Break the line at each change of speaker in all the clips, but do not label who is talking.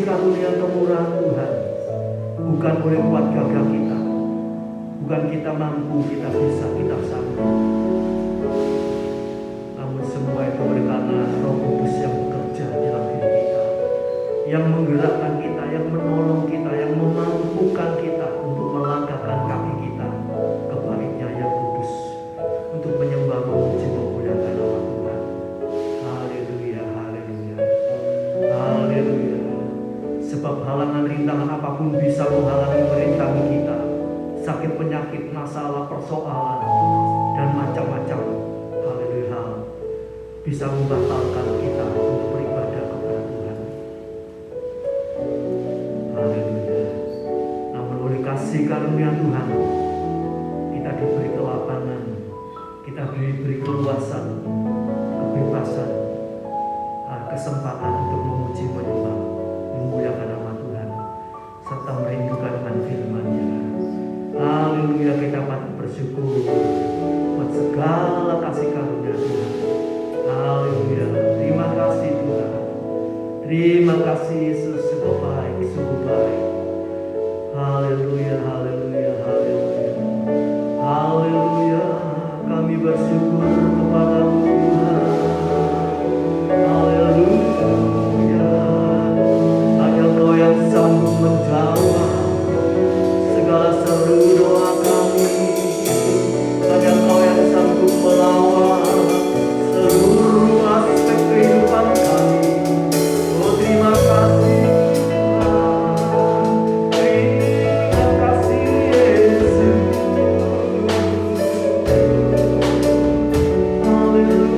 karunia kemurahan Tuhan, bukan oleh kuat gagah kita, bukan kita mampu, kita bisa, kita sanggup, namun semua itu oleh karena Roh Kudus yang bekerja dalam diri kita, yang menggerakkan kita, yang menolong kita, yang memampukan kita untuk melangkahkan kaki kita ke baitnya yang kudus, untuk menyembah, memuji, memuliakan nama Tuhan. Haleluya, haleluya, haleluya. Sebab halangan rintangan apapun bisa menghalangi merintangi kita. Sakit, penyakit, masalah, persoalan, dan macam-macam haleluya hal bisa membatalkan kita untuk beribadah kepada Tuhan. Haleluya. Namun oleh kasih karunia Tuhan, kita diberi kelapangan, kita diberi keluasan, kebebasan, kesempatan untuk memuji, menyembah, memuliakan nama Tuhan, serta merindukan dengan firman-Nya. Haleluya, kita patut bersyukur buat segala kasih karunia Tuhan. Haleluya, terima kasih Tuhan. Terima kasih Yesus, sungguh baik, sungguh baik. Haleluya, haleluya, haleluya. Haleluya, kami bersyukur kepada-Mu Tuhan. Haleluya, hanya Engkau yang sanggup menjawab segala seru doa kami. Hanya Engkau yang sanggup melawan seluruh aspek kehidupan kami. Oh, terima kasih Tuhan, terima kasih Yesus. Haleluya.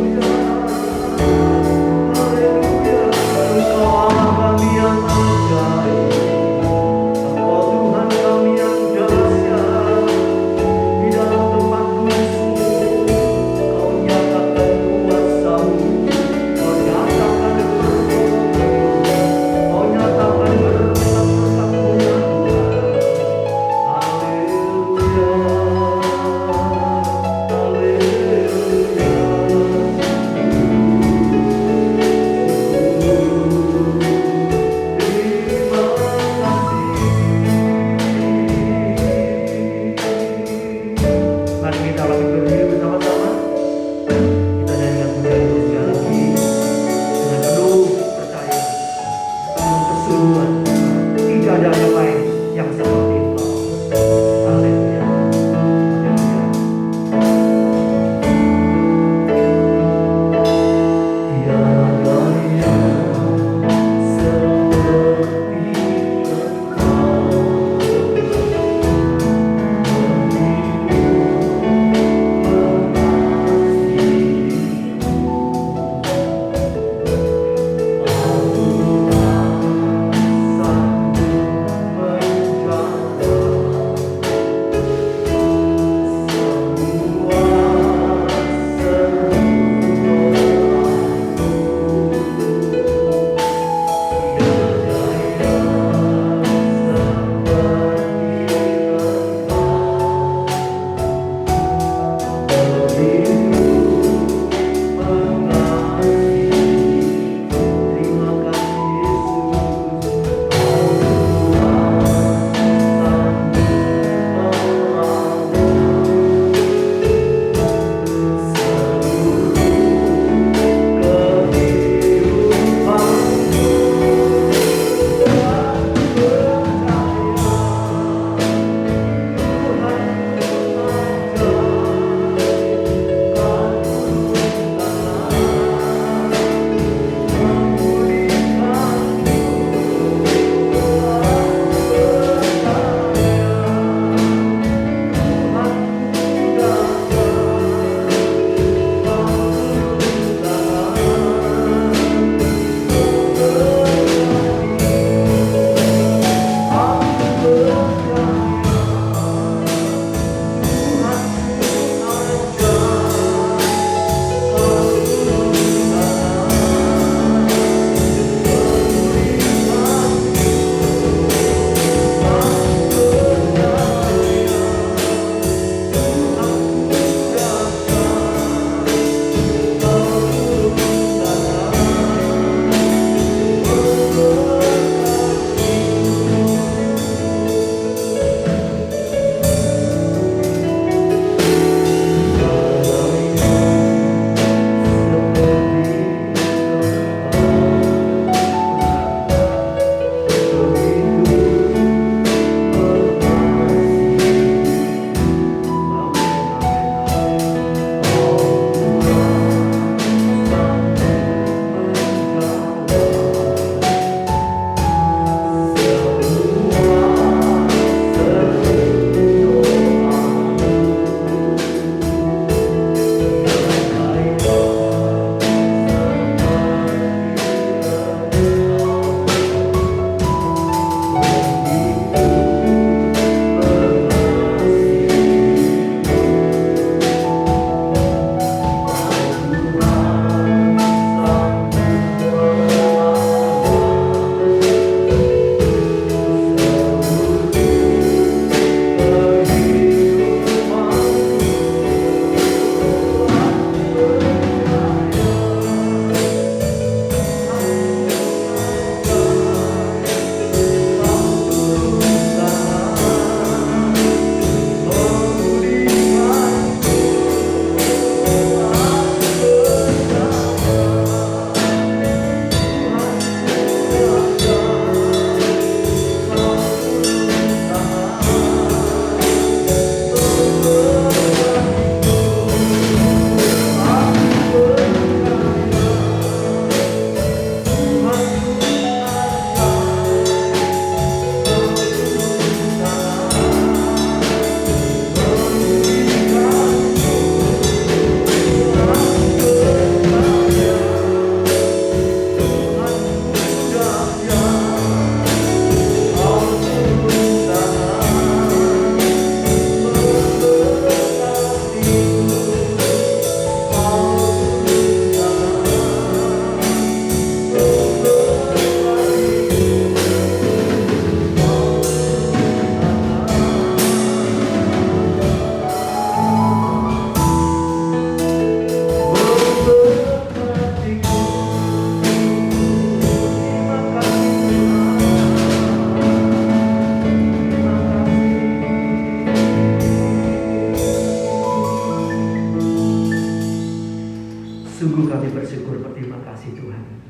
Sungguh kami bersyukur, berterima kasih Tuhan.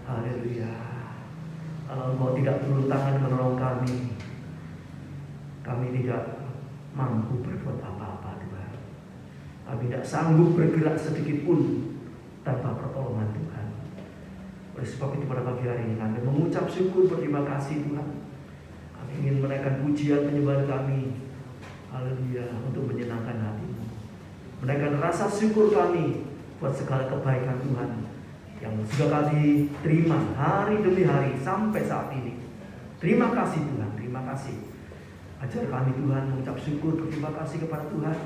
Haleluya. Kalau Engkau tidak turun tangan menolong kami tidak mampu berbuat apa-apa Tuhan. Kami tidak sanggup bergerak sedikit pun tanpa pertolongan Tuhan. Oleh sebab itu pada pagi hari ini kami mengucap syukur, berterima kasih Tuhan. Kami ingin menaikkan pujian penyembahan kami, haleluya, untuk menyenangkan hati-Mu. Menaikkan rasa syukur kami buat segala kebaikan Tuhan yang sudah kami terima hari demi hari sampai saat ini. Terima kasih Tuhan, terima kasih. Ajar kami Tuhan mengucap syukur, berterima kasih kepada Tuhan.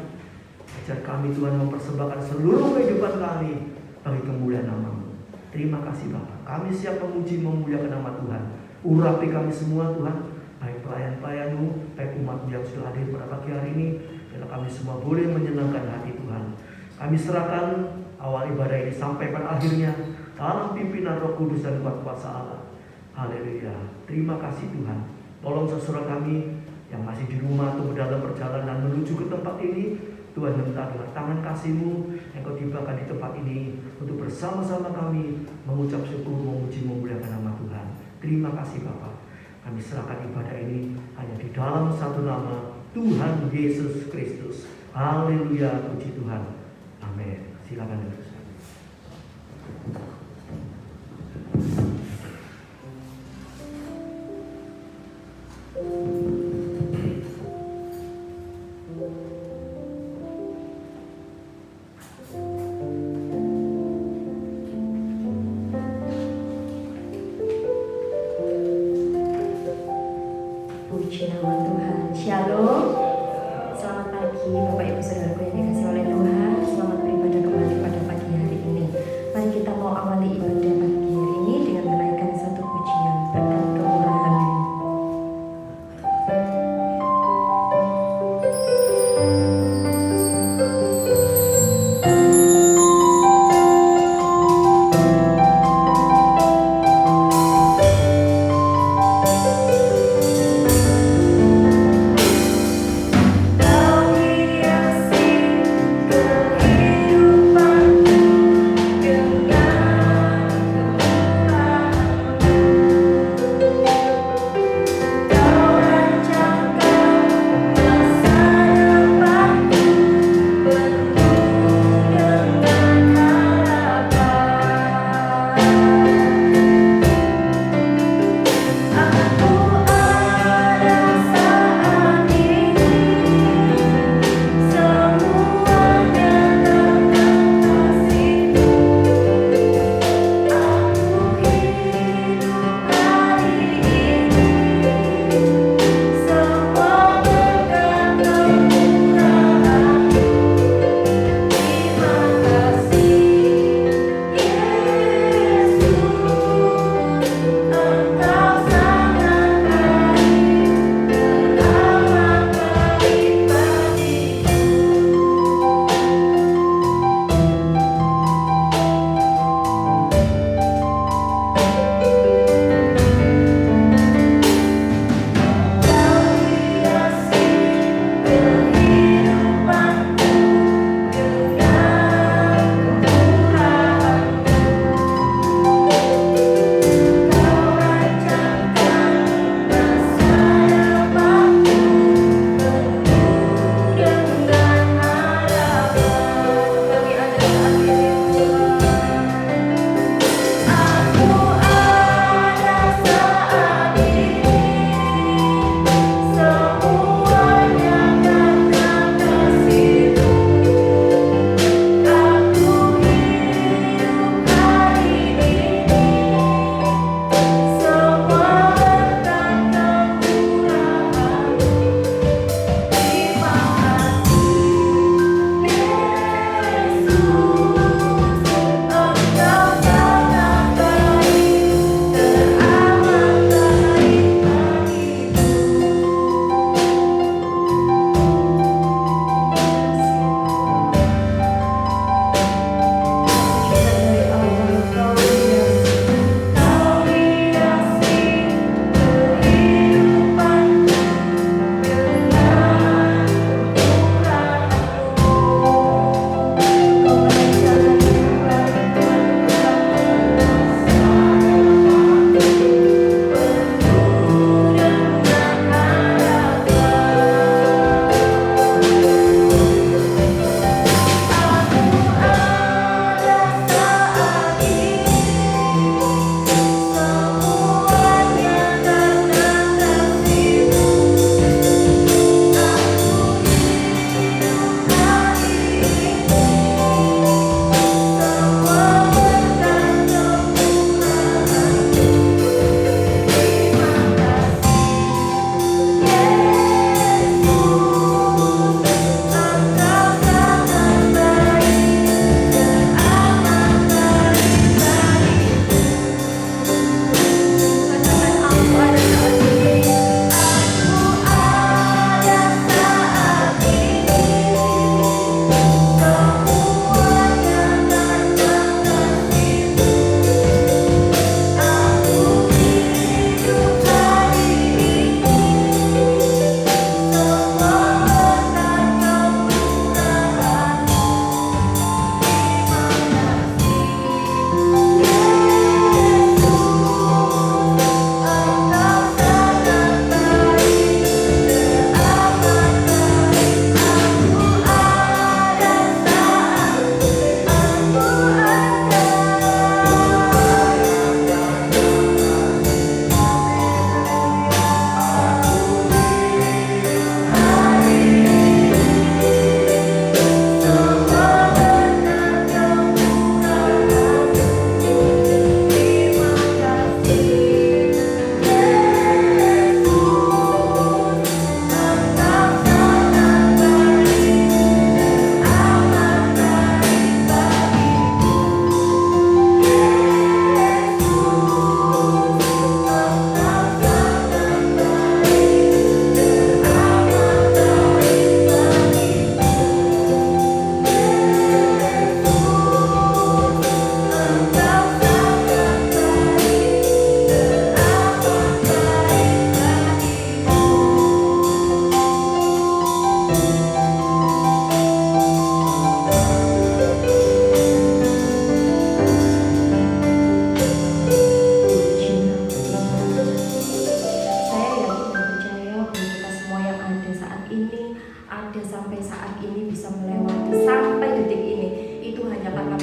Ajar kami Tuhan mempersembahkan seluruh kehidupan kami bagi kemuliaan nama-Mu. Terima kasih Bapa. Kami siap memuji memuliakan nama Tuhan. Urapi kami semua Tuhan, baik pelayan-pelayan-Mu, baik umat yang sudah hadir pada pagi hari ini. Biarlah kami semua boleh menyenangkan hati Tuhan. Kami serahkan awal ibadah ini sampai pada akhirnya dalam pimpinan Roh Kudus dan kuasa Allah. Haleluya. Terima kasih Tuhan. Tolong saudara kami yang masih di rumah atau dalam perjalanan menuju ke tempat ini, Tuhan minta dengan tangan kasih-Mu yang Kau tibakan di tempat ini untuk bersama-sama kami mengucap syukur, memuji, memuliakan nama Tuhan. Terima kasih Bapa. Kami serahkan ibadah ini hanya di dalam satu nama, Tuhan Yesus Kristus. Haleluya, puji Tuhan. Amin. Silakan terus.
Puji nama Tuhan. Shalom. Selamat pagi Bapak Ibu Saudaraku yang dikasihi oleh Tuhan. Selamat beribadah kembali pada pagi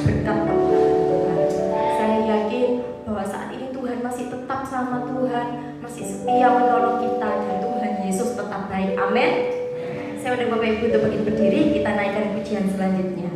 berkat kebenaran Tuhan. Saya yakin bahwa saat ini Tuhan masih tetap sama Tuhan, masih setia menolong kita, dan Tuhan Yesus tetap baik. Amin. Saya undang Bapak Ibu untuk berdiri, kita naikkan pujian selanjutnya.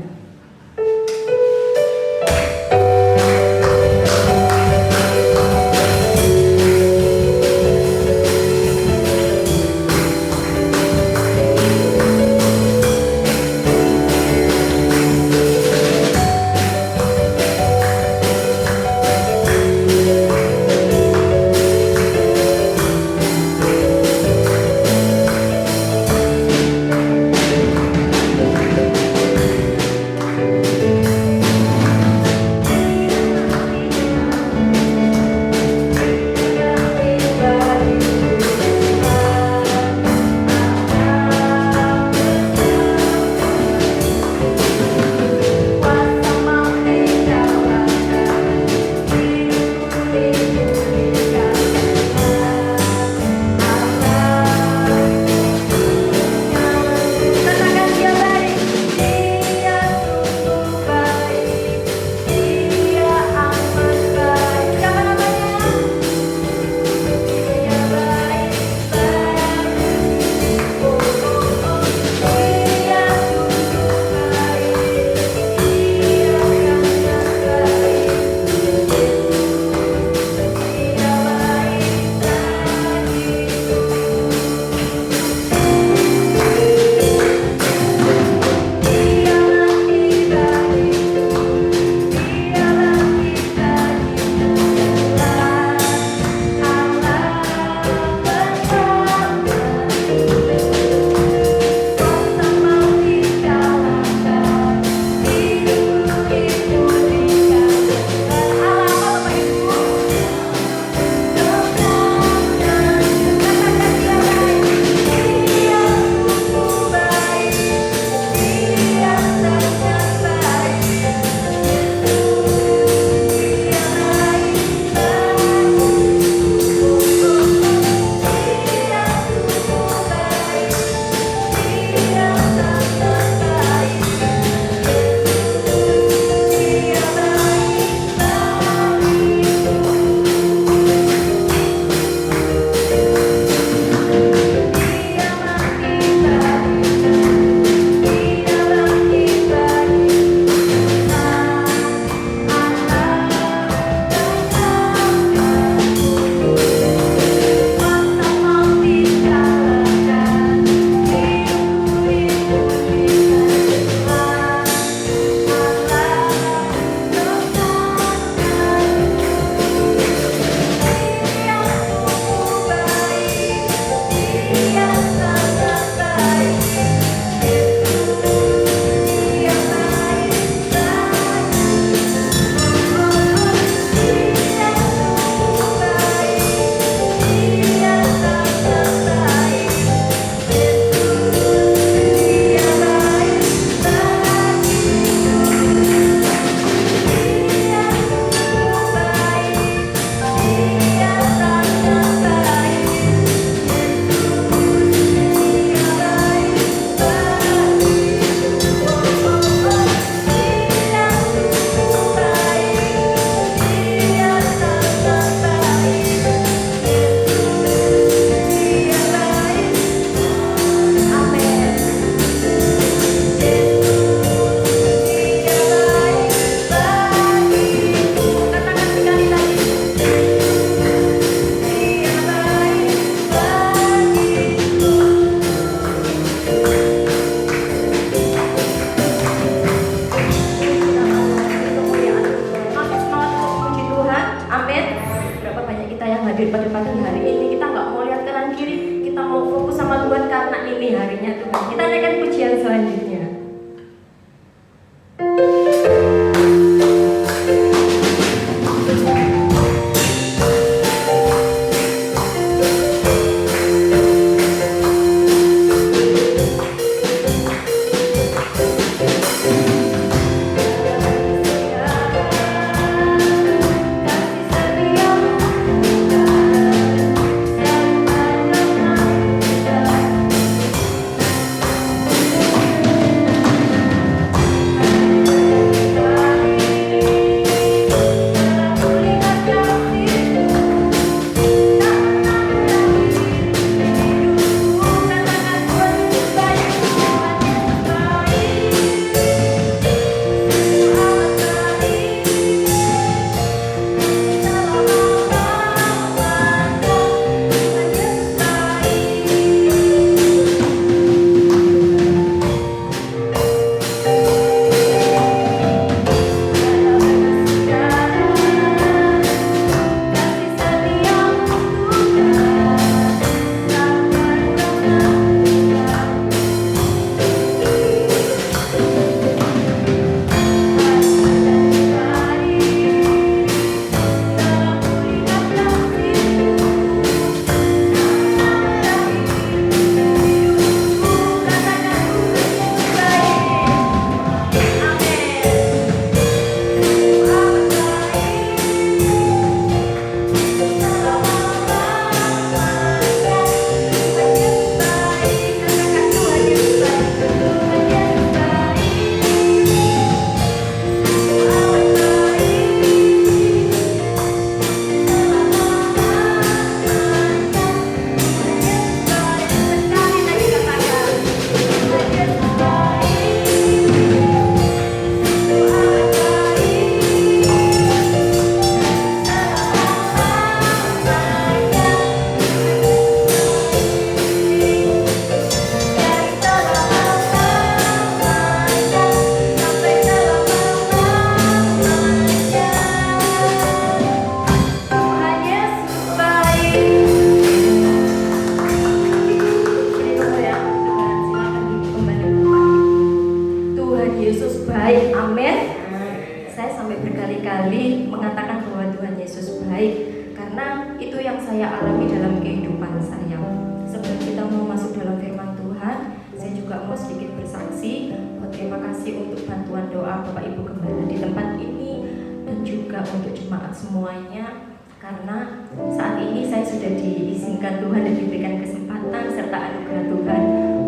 saya sampai berkali-kali mengatakan bahwa Tuhan Yesus baik, karena itu yang saya alami dalam kehidupan saya. Sebelum kita mau masuk dalam firman Tuhan, saya juga mau sedikit bersaksi. Terima kasih untuk bantuan doa Bapak Ibu Gembala di tempat ini, dan juga untuk jemaat semuanya, karena saat ini saya sudah diizinkan Tuhan dan diberikan kesempatan serta anugerah Tuhan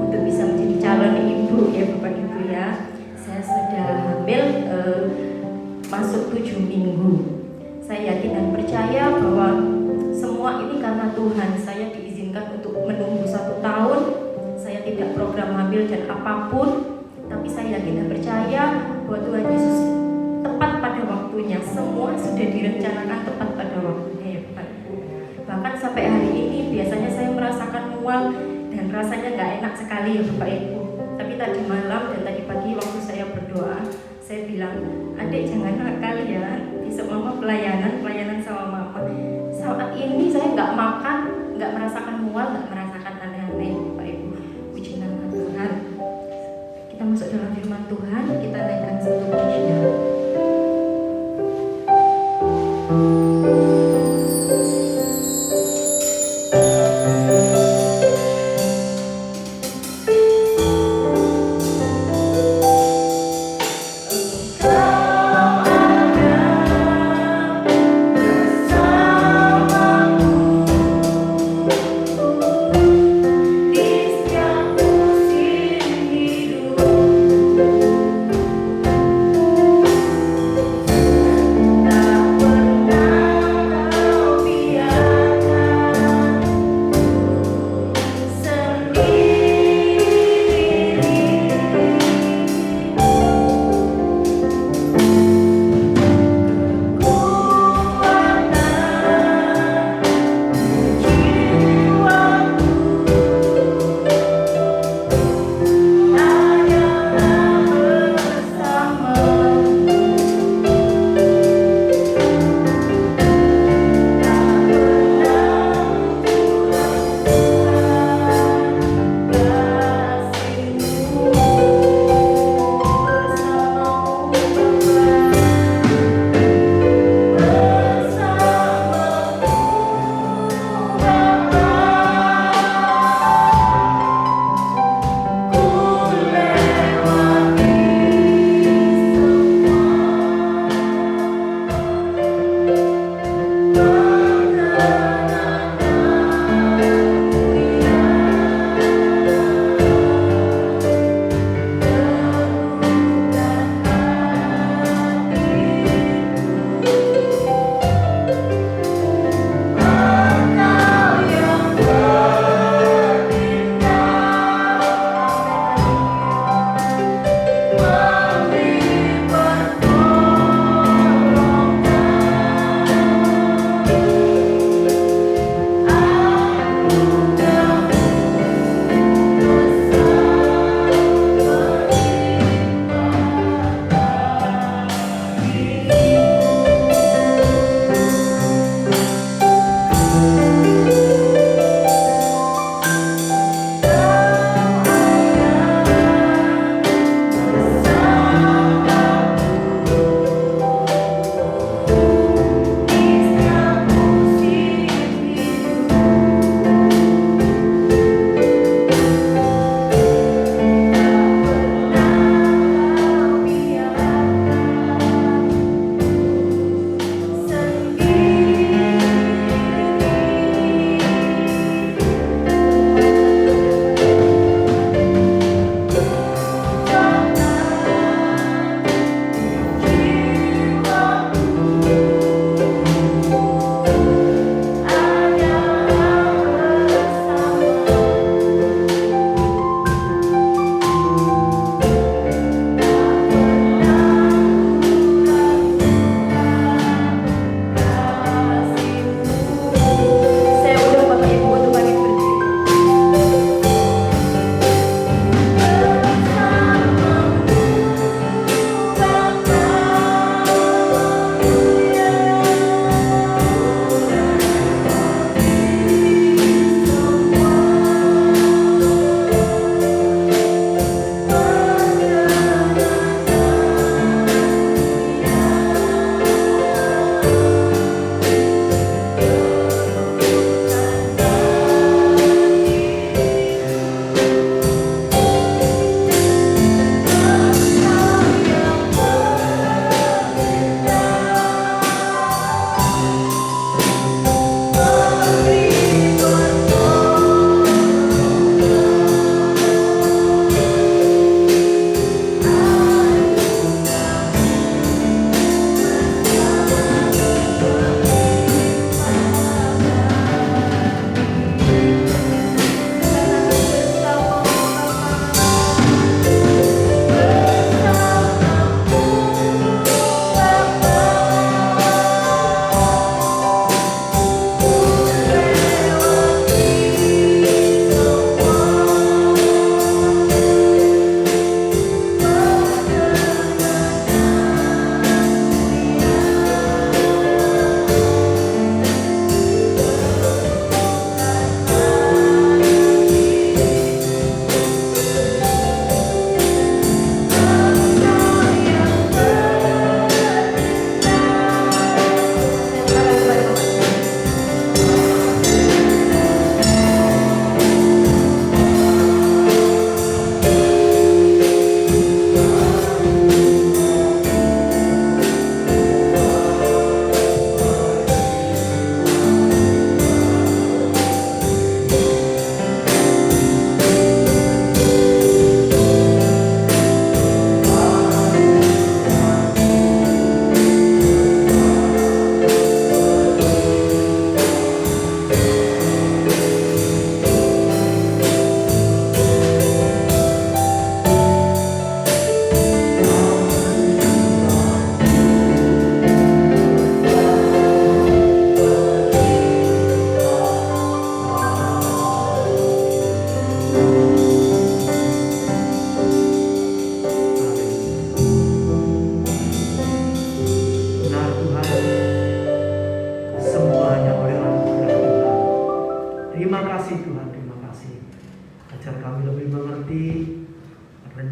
untuk bisa menjadi calon ibu ya Bapak Ibu ya. Saya sudah hamil masuk 7 minggu. Saya yakin dan percaya bahwa semua ini karena Tuhan. Saya diizinkan untuk menunggu 1 tahun. Saya tidak program hamil dan apapun, tapi saya yakin dan percaya bahwa Tuhan Yesus tepat pada waktunya. Semua sudah direncanakan tepat pada waktunya ya Bapak Ibu. Bahkan sampai hari ini biasanya saya merasakan mual dan rasanya nggak enak sekali ya Bapak Ibu. Tapi tadi malam dan tadi pagi waktu saya berdoa, saya bilang, adik jangan nakal ya, besok mama pelayanan sama mama. Saat ini saya nggak makan, nggak merasakan mual, nggak merasakan aneh-aneh Bapak Ibu. Puji nama Tuhan. Kita masuk dalam firman Tuhan, kita naikkan satu pujian.
Di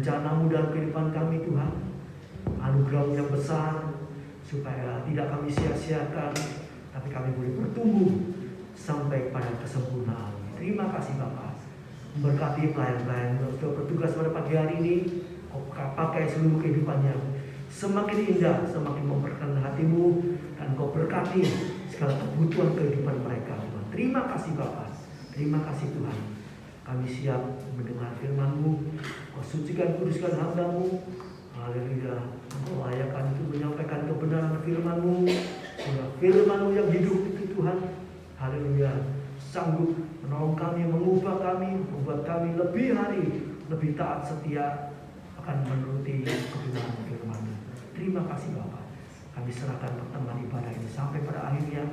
rencana-Mu dalam kehidupan kami Tuhan. Anugerah-Mu yang besar, supaya tidak kami sia-siakan, tapi kami boleh bertumbuh sampai pada kesempurnaan. Terima kasih Bapa. Memberkati pelayan-pelayan yang sudah bertugas pada pagi hari ini. Kau pakai seluruh kehidupannya semakin indah, semakin memperkenan hati-Mu, dan Kau berkati segala kebutuhan kehidupan mereka Tuhan. Terima kasih Bapa. Terima kasih Tuhan. Kami siap mendengar firman-Mu. Kau sucikan, kuduskan hamba-Mu. Haleluya. Engkau layakan itu menyampaikan kebenaran firman-Mu. Firman-Mu yang hidup itu Tuhan. Haleluya. Sanggup menolong kami, mengubah kami, membuat kami lebih hari, lebih taat setia akan menuruti kebenaran firman-Mu. Terima kasih Bapa. Kami serahkan pertemuan ibadah ini sampai pada akhirnya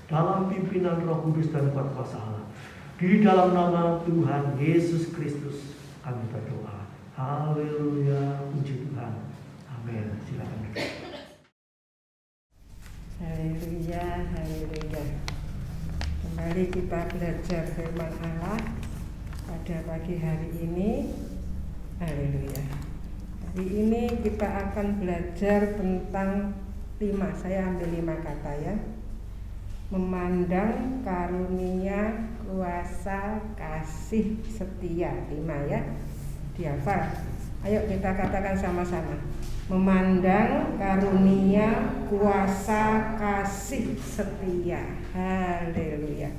dalam pimpinan Roh Kudus dan kuat kuasa Allah. Di dalam nama Tuhan Yesus Kristus kami berdoa. Haleluya, puji Tuhan. Amin. Silakan.
Haleluya, haleluya. Kembali kita belajar firman Allah pada pagi hari ini. Haleluya. Hari ini kita akan belajar tentang 5. Saya ambil 5 kata ya. Memandang karunia, kuasa, kasih, setia. 5 ya. Dihafal. Ayo kita katakan sama-sama. Memandang karunia, kuasa, kasih, setia. Haleluya.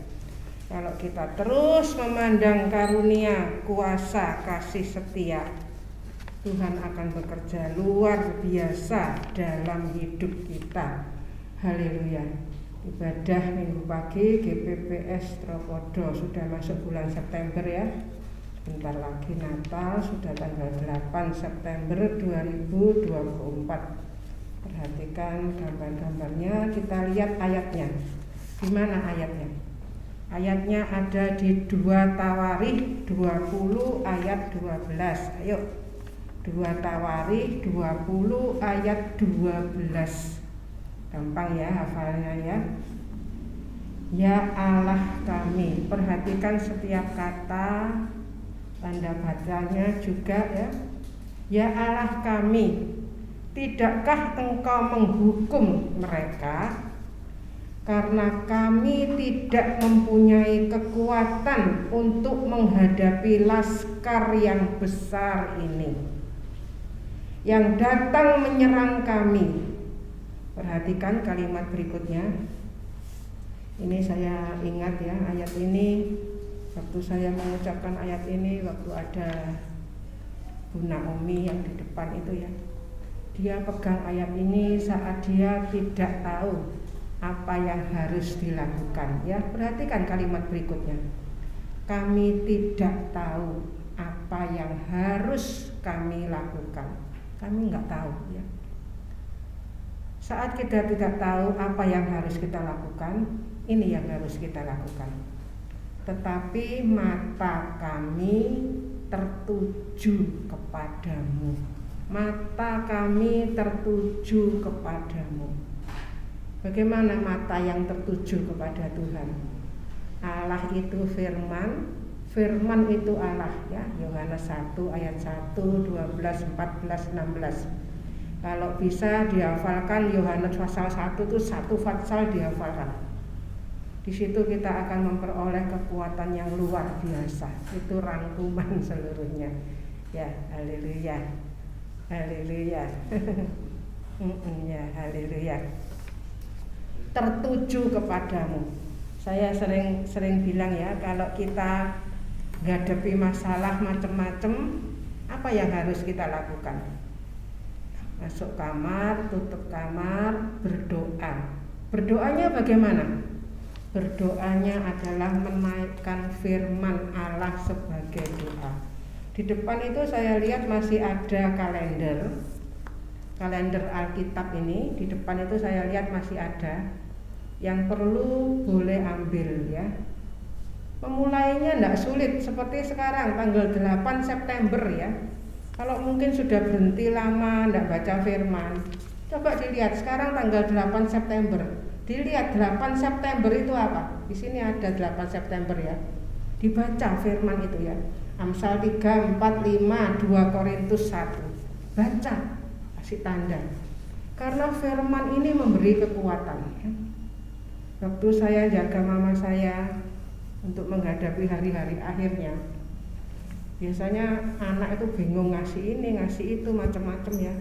Kalau kita terus memandang karunia, kuasa, kasih, setia, Tuhan akan bekerja luar biasa dalam hidup kita. Haleluya. Ibadah minggu pagi GPPS Tropodo sudah masuk bulan September ya. Bentar lagi Natal, sudah tanggal 8 September 2024. Perhatikan gambar-gambarnya, kita lihat ayatnya. Di mana ayatnya? Ayatnya ada di 2 Tawarikh 20 ayat 12. Ayo. 2 Tawarikh 20 ayat 12. Gampang ya hafalnya ya. Ya Allah kami. Perhatikan setiap kata, tanda bacanya juga ya. Ya Allah kami, tidakkah Engkau menghukum mereka? Karena kami tidak mempunyai kekuatan untuk menghadapi laskar yang besar ini, yang datang menyerang kami. Perhatikan kalimat berikutnya. Ini saya ingat ya, ayat ini waktu saya mengucapkan ayat ini, waktu ada Bu Naomi yang di depan itu ya. Dia pegang ayat ini saat dia tidak tahu apa yang harus dilakukan ya. Perhatikan kalimat berikutnya. Kami tidak tahu apa yang harus kami lakukan. Kami nggak tahu ya. Saat kita tidak tahu apa yang harus kita lakukan, ini yang harus kita lakukan. Tetapi mata kami tertuju kepadamu. Mata kami tertuju kepadamu. Bagaimana mata yang tertuju kepada Tuhan? Allah itu firman, firman itu Allah ya. Yohanes 1 ayat 1, 12, 14, 16. Kalau bisa dihafalkan Yohanes pasal 1 itu 1 pasal dihafalkan. Di situ kita akan memperoleh kekuatan yang luar biasa. Itu rangkuman seluruhnya. Ya, haleluya. Haleluya. Ya, haleluya. Tertuju kepadamu. Saya sering bilang ya, kalau kita menghadapi masalah macam-macam, apa yang harus kita lakukan? Masuk kamar, tutup kamar, berdoa. Berdoanya bagaimana? Berdoanya adalah menaikkan firman Allah sebagai doa. Di depan itu saya lihat masih ada kalender Alkitab ini. Di depan itu saya lihat masih ada. Yang perlu boleh ambil ya. Memulainya tidak sulit seperti sekarang tanggal 8 September ya. Kalau mungkin sudah berhenti lama tidak baca firman, coba dilihat sekarang tanggal 8 September. Dilihat 8 September itu apa? Di sini ada 8 September ya. Dibaca firman itu ya. Amsal 3, 4, 5, 2 Korintus 1. Baca, kasih tanda. Karena firman ini memberi kekuatan. Waktu saya jaga mama saya untuk menghadapi hari-hari akhirnya, biasanya anak itu bingung ngasih ini, ngasih itu, macam-macam ya.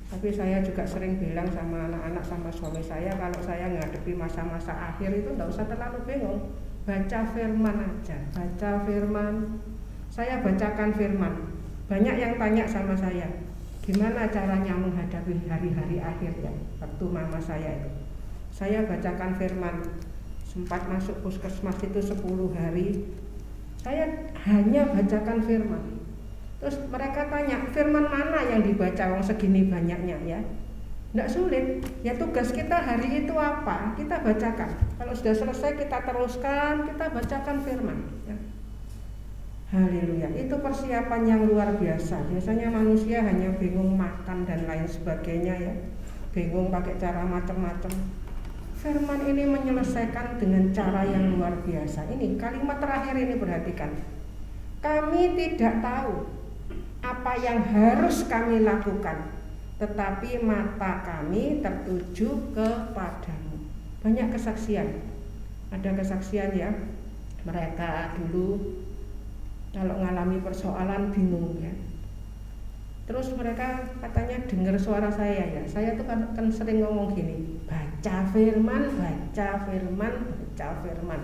Tapi saya juga sering bilang sama anak-anak, sama suami saya, kalau saya menghadapi masa-masa akhir itu enggak usah terlalu bingung. Baca firman aja, baca firman. Saya bacakan firman. Banyak yang tanya sama saya, gimana caranya menghadapi hari-hari akhir ya, waktu mama saya itu. Saya bacakan firman. Sempat masuk puskesmas itu 10 hari, saya hanya bacakan firman. Terus mereka tanya, firman mana yang dibaca wong segini banyaknya ya? Nggak sulit, ya tugas kita hari itu apa, kita bacakan. Kalau sudah selesai kita teruskan, kita bacakan firman ya. Haleluya, itu persiapan yang luar biasa. Biasanya manusia hanya bingung makan dan lain sebagainya ya, bingung pakai cara macam-macam. Firman ini menyelesaikan dengan cara yang luar biasa. Ini kalimat terakhir ini, perhatikan. Kami tidak tahu apa yang harus kami lakukan, tetapi mata kami tertuju kepadamu. Banyak kesaksian. Ada kesaksian ya, mereka dulu kalau mengalami persoalan bingung ya. Terus mereka katanya dengar suara saya ya. Saya tuh kan sering ngomong gini, baca firman, baca firman, baca firman.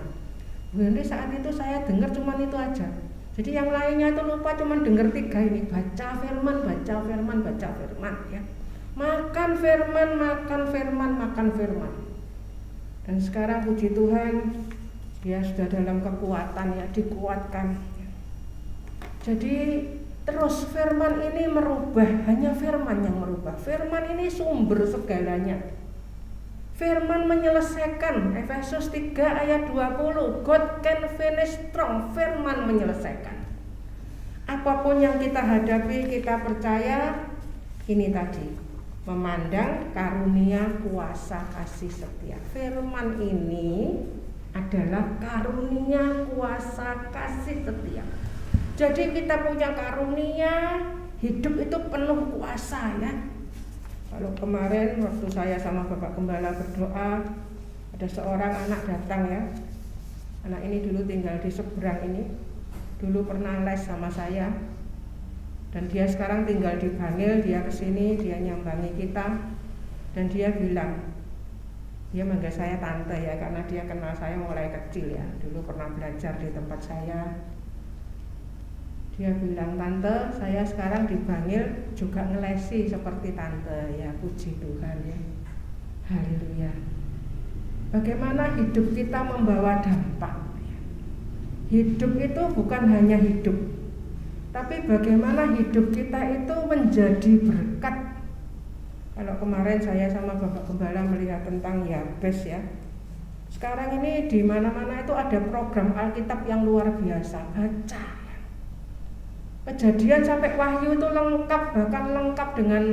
Jadi saat itu saya dengar cuma itu aja. Jadi yang lainnya itu lupa, cuma dengar 3 ini, baca firman, baca firman, baca firman ya. Makan firman, makan firman, makan firman. Dan sekarang puji Tuhan, dia sudah dalam kekuatan ya, dikuatkan. Jadi terus firman ini merubah, hanya firman yang merubah. Firman ini sumber segalanya. Firman menyelesaikan. Efesus 3 ayat 20, God can finish strong. Firman menyelesaikan. Apapun yang kita hadapi, kita percaya ini tadi, memandang karunia kuasa kasih setia. Firman ini adalah karunia kuasa kasih setia. Jadi kita punya karunia, hidup itu penuh kuasa ya. Kalau kemarin waktu saya sama Bapak Gembala berdoa, ada seorang anak datang ya. Anak ini dulu tinggal di seberang ini, dulu pernah les sama saya. Dan dia sekarang tinggal di Bangil, dia kesini, dia nyambangi kita. Dan dia bilang, dia manggil saya tante ya, karena dia kenal saya mulai kecil ya. Dulu pernah belajar di tempat saya. Dia bilang, tante, saya sekarang di Bangil juga ngelesi seperti tante. Ya puji Tuhan ya. Haleluya. Bagaimana hidup kita membawa dampak. Hidup itu bukan hanya hidup, tapi bagaimana hidup kita itu menjadi berkat. Kalau kemarin saya sama Bapak Gembala melihat tentang Yabes ya. Sekarang ini di mana-mana itu ada program Alkitab yang luar biasa. Baca. Kejadian sampai Wahyu itu lengkap, bahkan lengkap dengan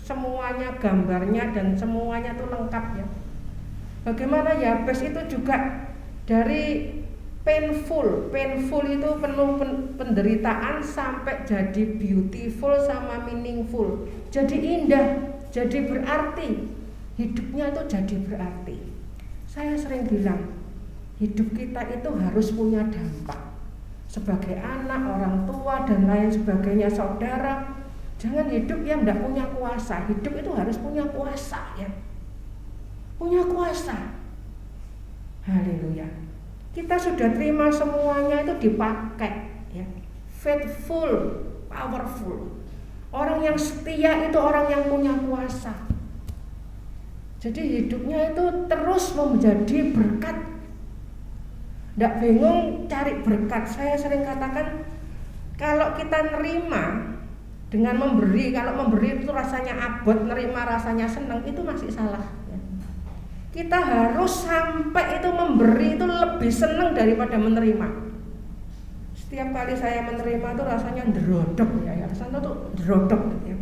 semuanya, gambarnya dan semuanya itu lengkap ya. Bagaimana Yabes itu juga dari painful itu penuh penderitaan sampai jadi beautiful sama meaningful. Jadi indah, jadi berarti. Hidupnya itu jadi berarti. Saya sering bilang, hidup kita itu harus punya dampak. Sebagai anak, orang tua dan lain sebagainya, saudara, jangan hidup yang tidak punya kuasa. Hidup itu harus punya kuasa ya. Punya kuasa. Haleluya. Kita sudah terima semuanya itu dipakai ya. Faithful, powerful. Orang yang setia itu orang yang punya kuasa. Jadi hidupnya itu terus menjadi berkat. Tidak bingung cari berkat. Saya sering katakan, kalau kita nerima dengan memberi, kalau memberi itu rasanya abot, nerima rasanya senang, itu masih salah ya. Kita harus sampai itu memberi itu lebih senang daripada menerima. Setiap kali saya menerima itu rasanya derodok ya, rasanya tuh derodok ya.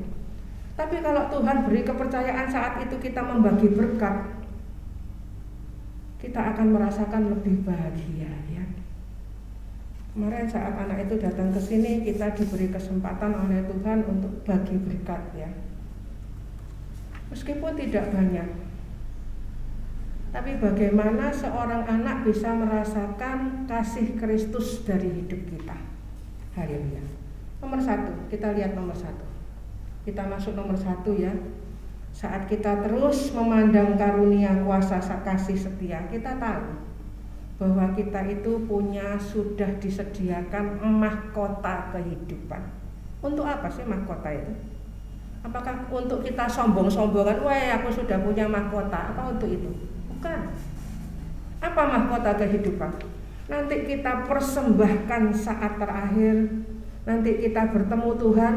Tapi kalau Tuhan beri kepercayaan saat itu kita membagi berkat, kita akan merasakan lebih bahagia ya. Kemarin saat anak itu datang ke sini, kita diberi kesempatan oleh Tuhan untuk bagi berkat ya. Meskipun tidak banyak, tapi bagaimana seorang anak bisa merasakan kasih Kristus dari hidup kita. Haleluya. Nomor 1, kita lihat nomor 1. Kita masuk nomor 1 ya. Saat kita terus memandang karunia kuasa kasih setia, kita tahu bahwa kita itu sudah disediakan mahkota kehidupan. Untuk apa sih mahkota itu? Apakah untuk kita sombong-sombongan, wah aku sudah punya mahkota? Apa untuk itu? Bukan. Apa mahkota kehidupan? Nanti kita persembahkan saat terakhir, nanti kita bertemu Tuhan,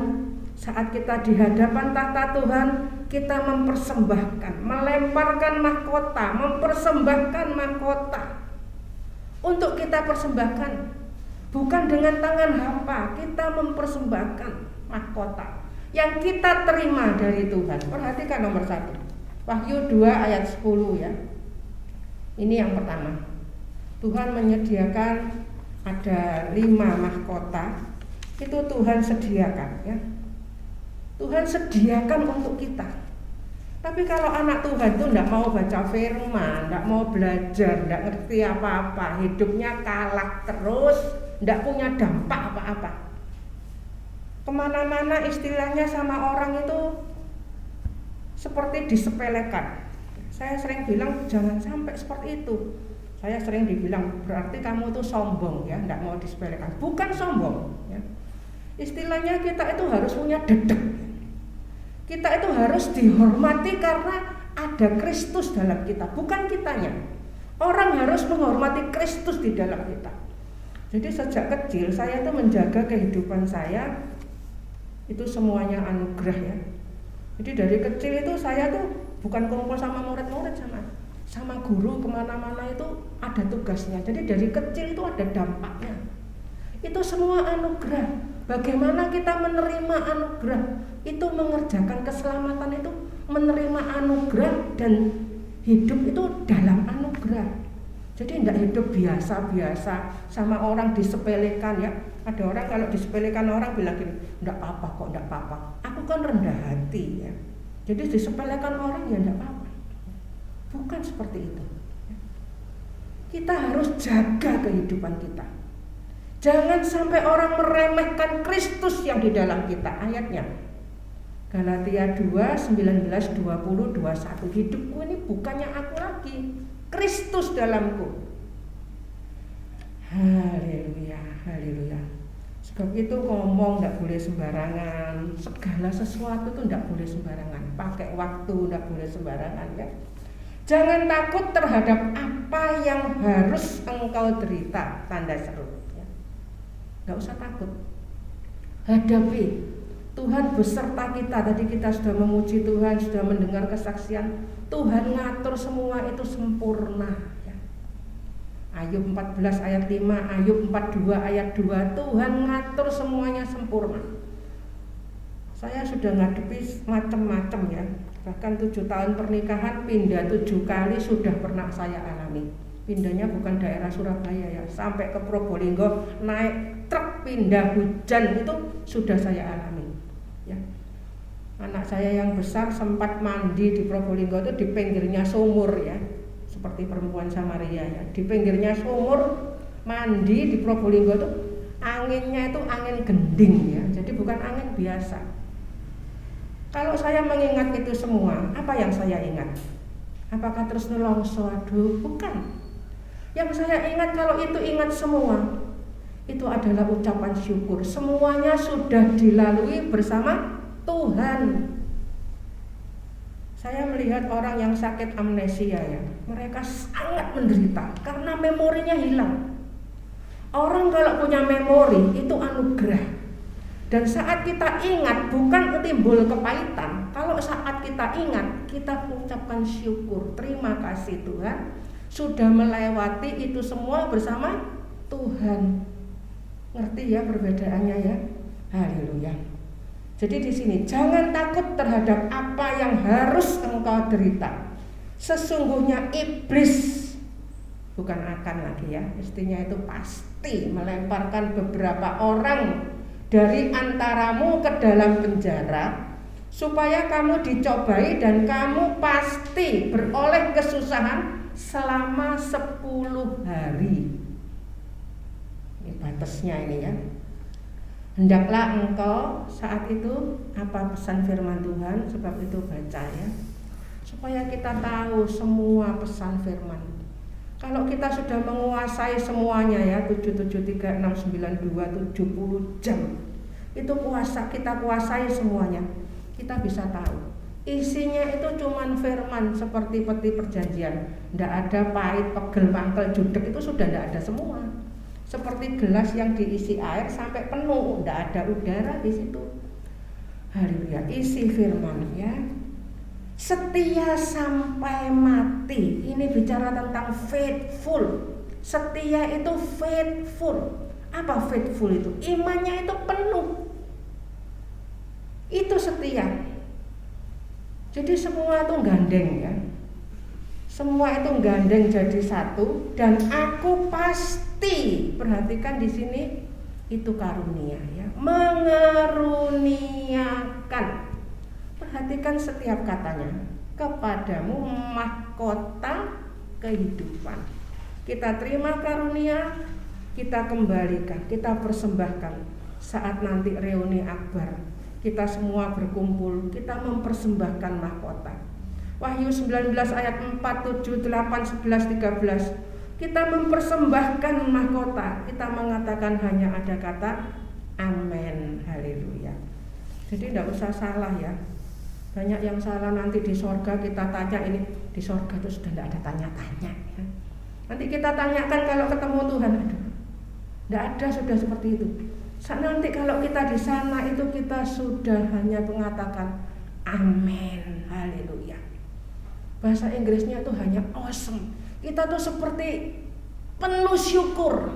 saat kita di hadapan tahta Tuhan, kita mempersembahkan, melemparkan mahkota, mempersembahkan mahkota. Untuk kita persembahkan, bukan dengan tangan hampa, kita mempersembahkan mahkota yang kita terima dari Tuhan. Perhatikan nomor 1, Wahyu 2 ayat 10 ya. Ini yang pertama. Tuhan menyediakan ada 5 mahkota. Itu Tuhan sediakan ya. Tuhan sediakan untuk kita. Tapi kalau anak Tuhan itu tidak mau baca firman, tidak mau belajar, tidak ngerti apa-apa, hidupnya kalak terus, tidak punya dampak apa-apa. Kemana-mana istilahnya sama orang itu seperti disepelekan. Saya sering bilang jangan sampai seperti itu. Saya sering dibilang berarti kamu tuh sombong ya, tidak mau disepelekan. Bukan sombong ya. Istilahnya kita itu harus punya dedek. Kita itu harus dihormati karena ada Kristus dalam kita, bukan kitanya. Orang harus menghormati Kristus di dalam kita. Jadi sejak kecil saya itu menjaga kehidupan saya itu semuanya anugerah ya. Jadi dari kecil itu saya tuh bukan kumpul sama murid-murid, sama guru, kemana-mana itu ada tugasnya. Jadi dari kecil itu ada dampaknya. Itu semua anugerah. Bagaimana kita menerima anugerah? Itu mengerjakan keselamatan itu menerima anugerah dan hidup itu dalam anugerah. Jadi tidak hidup biasa-biasa sama orang disepelekan ya. Ada orang kalau disepelekan orang bilang gini, tidak apa-apa kok, tidak apa-apa. Aku kan rendah hati ya. Jadi disepelekan orang ya tidak apa-apa. Bukan seperti itu. Kita harus jaga kehidupan kita. Jangan sampai orang meremehkan Kristus yang di dalam kita. Ayatnya Galatia 2, 19, 20, 21. Hidupku ini bukannya aku lagi, Kristus dalamku. Haleluya, haleluya. Sebab itu ngomong tidak boleh sembarangan. Segala sesuatu itu tidak boleh sembarangan. Pakai waktu tidak boleh sembarangan ya. Jangan takut terhadap apa yang harus engkau derita. Tanda seru. Gak usah takut. Hadapi. Tuhan beserta kita. Tadi kita sudah memuji Tuhan, sudah mendengar kesaksian. Tuhan ngatur semua itu sempurna ya. Ayub 14 ayat 5, Ayub 42 ayat 2. Tuhan ngatur semuanya sempurna. Saya sudah ngadepi macam-macam ya. Bahkan 7 tahun pernikahan, pindah 7 kali sudah pernah saya alami. Pindahnya bukan daerah Surabaya ya, sampai ke Probolinggo naik truk pindah hujan itu sudah saya alami ya. Anak saya yang besar sempat mandi di Probolinggo itu di pinggirnya sumur ya, seperti perempuan Samaria ya. Di pinggirnya sumur mandi di Probolinggo itu anginnya itu angin gending ya, jadi bukan angin biasa. Kalau saya mengingat itu semua, apa yang saya ingat? Apakah terus nelongso? Aduh, bukan. Yang saya ingat, kalau itu ingat semua, itu adalah ucapan syukur. Semuanya sudah dilalui bersama Tuhan. Saya melihat orang yang sakit amnesia ya, mereka sangat menderita karena memorinya hilang. Orang kalau punya memori itu anugerah. Dan saat kita ingat bukan timbul kepahitan. Kalau saat kita ingat, kita mengucapkan syukur. Terima kasih Tuhan sudah melewati itu semua bersama Tuhan. Ngerti ya perbedaannya ya? Haleluya. Jadi di sini jangan takut terhadap apa yang harus engkau derita. Sesungguhnya iblis bukan akan lagi ya, mestinya itu pasti melemparkan beberapa orang dari antaramu ke dalam penjara, supaya kamu dicobai dan kamu pasti beroleh kesusahan selama 10 hari. Ini batasnya ini ya. Hendaklah engkau saat itu, apa pesan firman Tuhan, sebab itu baca ya, supaya kita tahu semua pesan firman. Kalau kita sudah menguasai semuanya ya, 773, 692, 70 jam, itu kita kuasai semuanya, kita bisa tahu isinya itu cuman firman, seperti peti perjanjian. Tidak ada pahit, pegel, mangkel, judek, itu sudah tidak ada semua. Seperti gelas yang diisi air sampai penuh, tidak ada udara di situ. Haleluya, isi firman ya. Setia sampai mati. Ini bicara tentang faithful. Setia itu faithful. Apa faithful itu? Imannya itu penuh. Itu setia. Jadi semua itu gandeng ya. Semua itu gandeng jadi satu, dan aku pasti, perhatikan di sini, itu karunia ya. Mengeruniakan. Perhatikan setiap katanya, kepadamu mahkota kehidupan. Kita terima karunia, kita kembalikan, kita persembahkan. Saat nanti reuni akbar, kita semua berkumpul, kita mempersembahkan mahkota. Wahyu 19 ayat 4, 7, 8, 11, 13. Kita mempersembahkan mahkota, kita mengatakan hanya ada kata amin, haleluya. Jadi tidak usah salah ya. Banyak yang salah, nanti di sorga kita tanya ini, di sorga itu sudah tidak ada tanya-tanya ya. Nanti kita tanyakan kalau ketemu Tuhan, aduh, tidak ada, sudah seperti itu. Nanti kalau kita di sana itu kita sudah hanya mengatakan amin, haleluya. Bahasa Inggrisnya itu hanya awesome. Kita tuh seperti penuh syukur.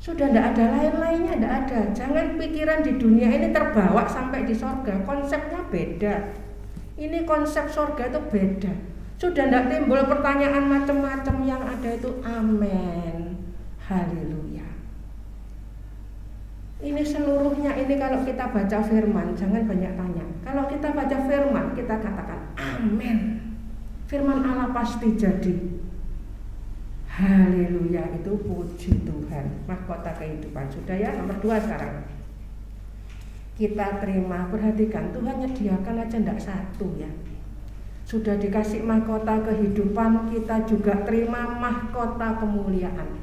Sudah tidak ada lain-lainnya, tidak ada. Jangan pikiran di dunia ini terbawa sampai di sorga. Konsepnya beda. Ini konsep sorga itu beda. Sudah tidak timbul pertanyaan macam-macam, yang ada itu amin, haleluya. Ini seluruhnya, ini kalau kita baca firman, jangan banyak tanya. Kalau kita baca firman, kita katakan amin. Firman Allah pasti jadi. Haleluya, itu puji Tuhan. Mahkota kehidupan. Sudah ya, nomor 2 sekarang. Kita terima, perhatikan, Tuhan nyediakan aja enggak satu ya. Sudah dikasih mahkota kehidupan, kita juga terima mahkota kemuliaan.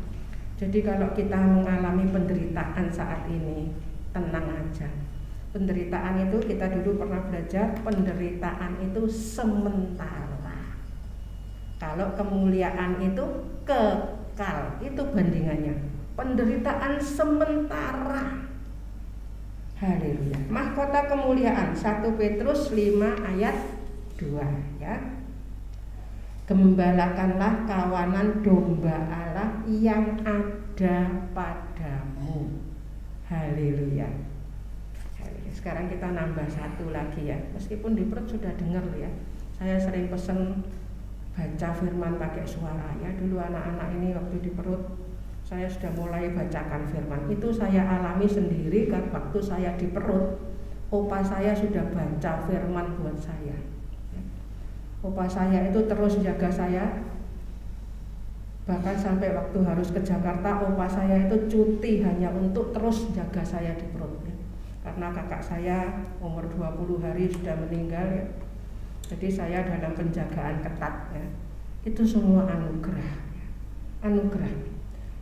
Jadi kalau kita mengalami penderitaan saat ini, tenang aja. Penderitaan itu, kita dulu pernah belajar, penderitaan itu sementara. Kalau kemuliaan itu kekal, itu bandingannya. Penderitaan sementara. Haleluya. Mahkota kemuliaan 1 Petrus 5 ayat 2 ya. Gembalakanlah kawanan domba Allah yang ada padamu. Haleluya. Sekarang kita nambah satu lagi ya. Meskipun di perut sudah dengar ya. Saya sering pesen baca firman pakai suara ya. Dulu anak-anak ini waktu di perut saya sudah mulai bacakan firman. Itu saya alami sendiri kan, waktu saya di perut. Opa saya sudah baca firman buat saya. Opa saya itu terus jaga saya. Bahkan sampai waktu harus ke Jakarta, opa saya itu cuti hanya untuk terus jaga saya di perut ya. Karena kakak saya umur 20 hari sudah meninggal ya. Jadi saya dalam penjagaan ketat ya. Itu semua anugerah ya. Anugerah.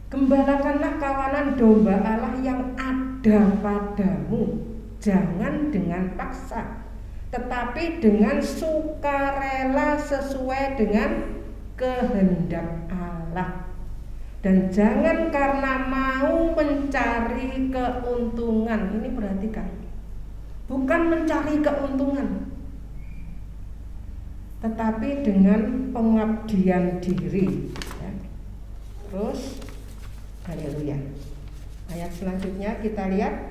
Gembalakanlah kawanan domba Allah yang ada padamu, jangan dengan paksa, tetapi dengan sukarela sesuai dengan kehendak Allah. Dan jangan karena mau mencari keuntungan. Ini perhatikan, bukan mencari keuntungan, tetapi dengan pengabdian diri ya. Terus haleluya. Ayat selanjutnya kita lihat.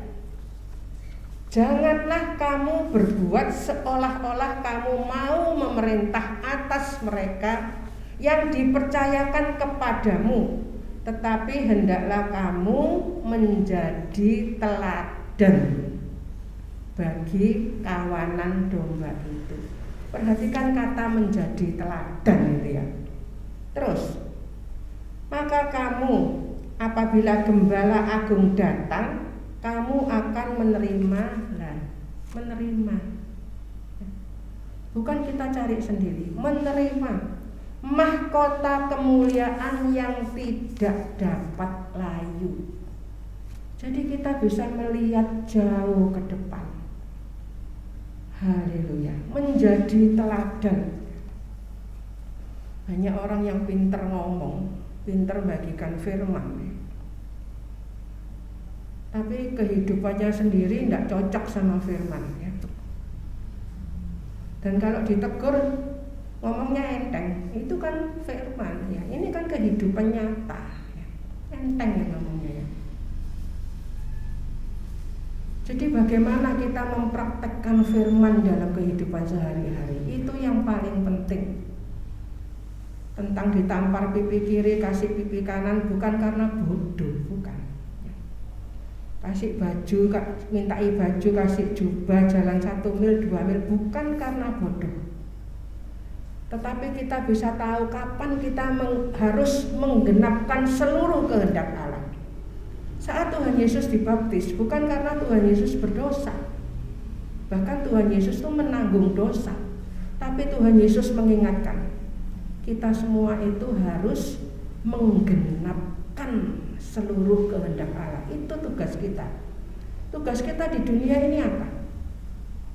Janganlah kamu berbuat seolah-olah kamu mau memerintah atas mereka yang dipercayakan kepadamu, tetapi hendaklah kamu menjadi teladan bagi kawanan domba itu. Perhatikan kata menjadi teladan itu ya. Terus, maka kamu apabila gembala agung datang, kamu akan menerima. Bukan kita cari sendiri, menerima mahkota kemuliaan yang tidak dapat layu. Jadi kita bisa melihat jauh ke depan. Haleluya, menjadi teladan. Banyak orang yang pinter ngomong, pinter bagikan firman, tapi kehidupannya sendiri tidak cocok sama firman ya. Dan kalau ditegur ngomongnya enteng, itu kan firman ya. Ini kan kehidupan nyata ya. Enteng ya ngomongnya ya. Jadi bagaimana kita mempraktekkan firman dalam kehidupan sehari-hari, itu yang paling penting. Tentang ditampar pipi kiri, kasih pipi kanan, bukan karena bodoh, bukan. Kasih baju, mintai baju, kasih jubah, jalan 1 mil, 2 mil, bukan karena bodoh. Tetapi kita bisa tahu kapan kita harus menggenapkan seluruh kehendak Allah. Saat Tuhan Yesus dibaptis, bukan karena Tuhan Yesus berdosa. Bahkan Tuhan Yesus itu menanggung dosa. Tapi Tuhan Yesus mengingatkan, kita semua itu harus menggenapkan seluruh kehendak Allah. Itu tugas kita. Tugas kita di dunia ini apa?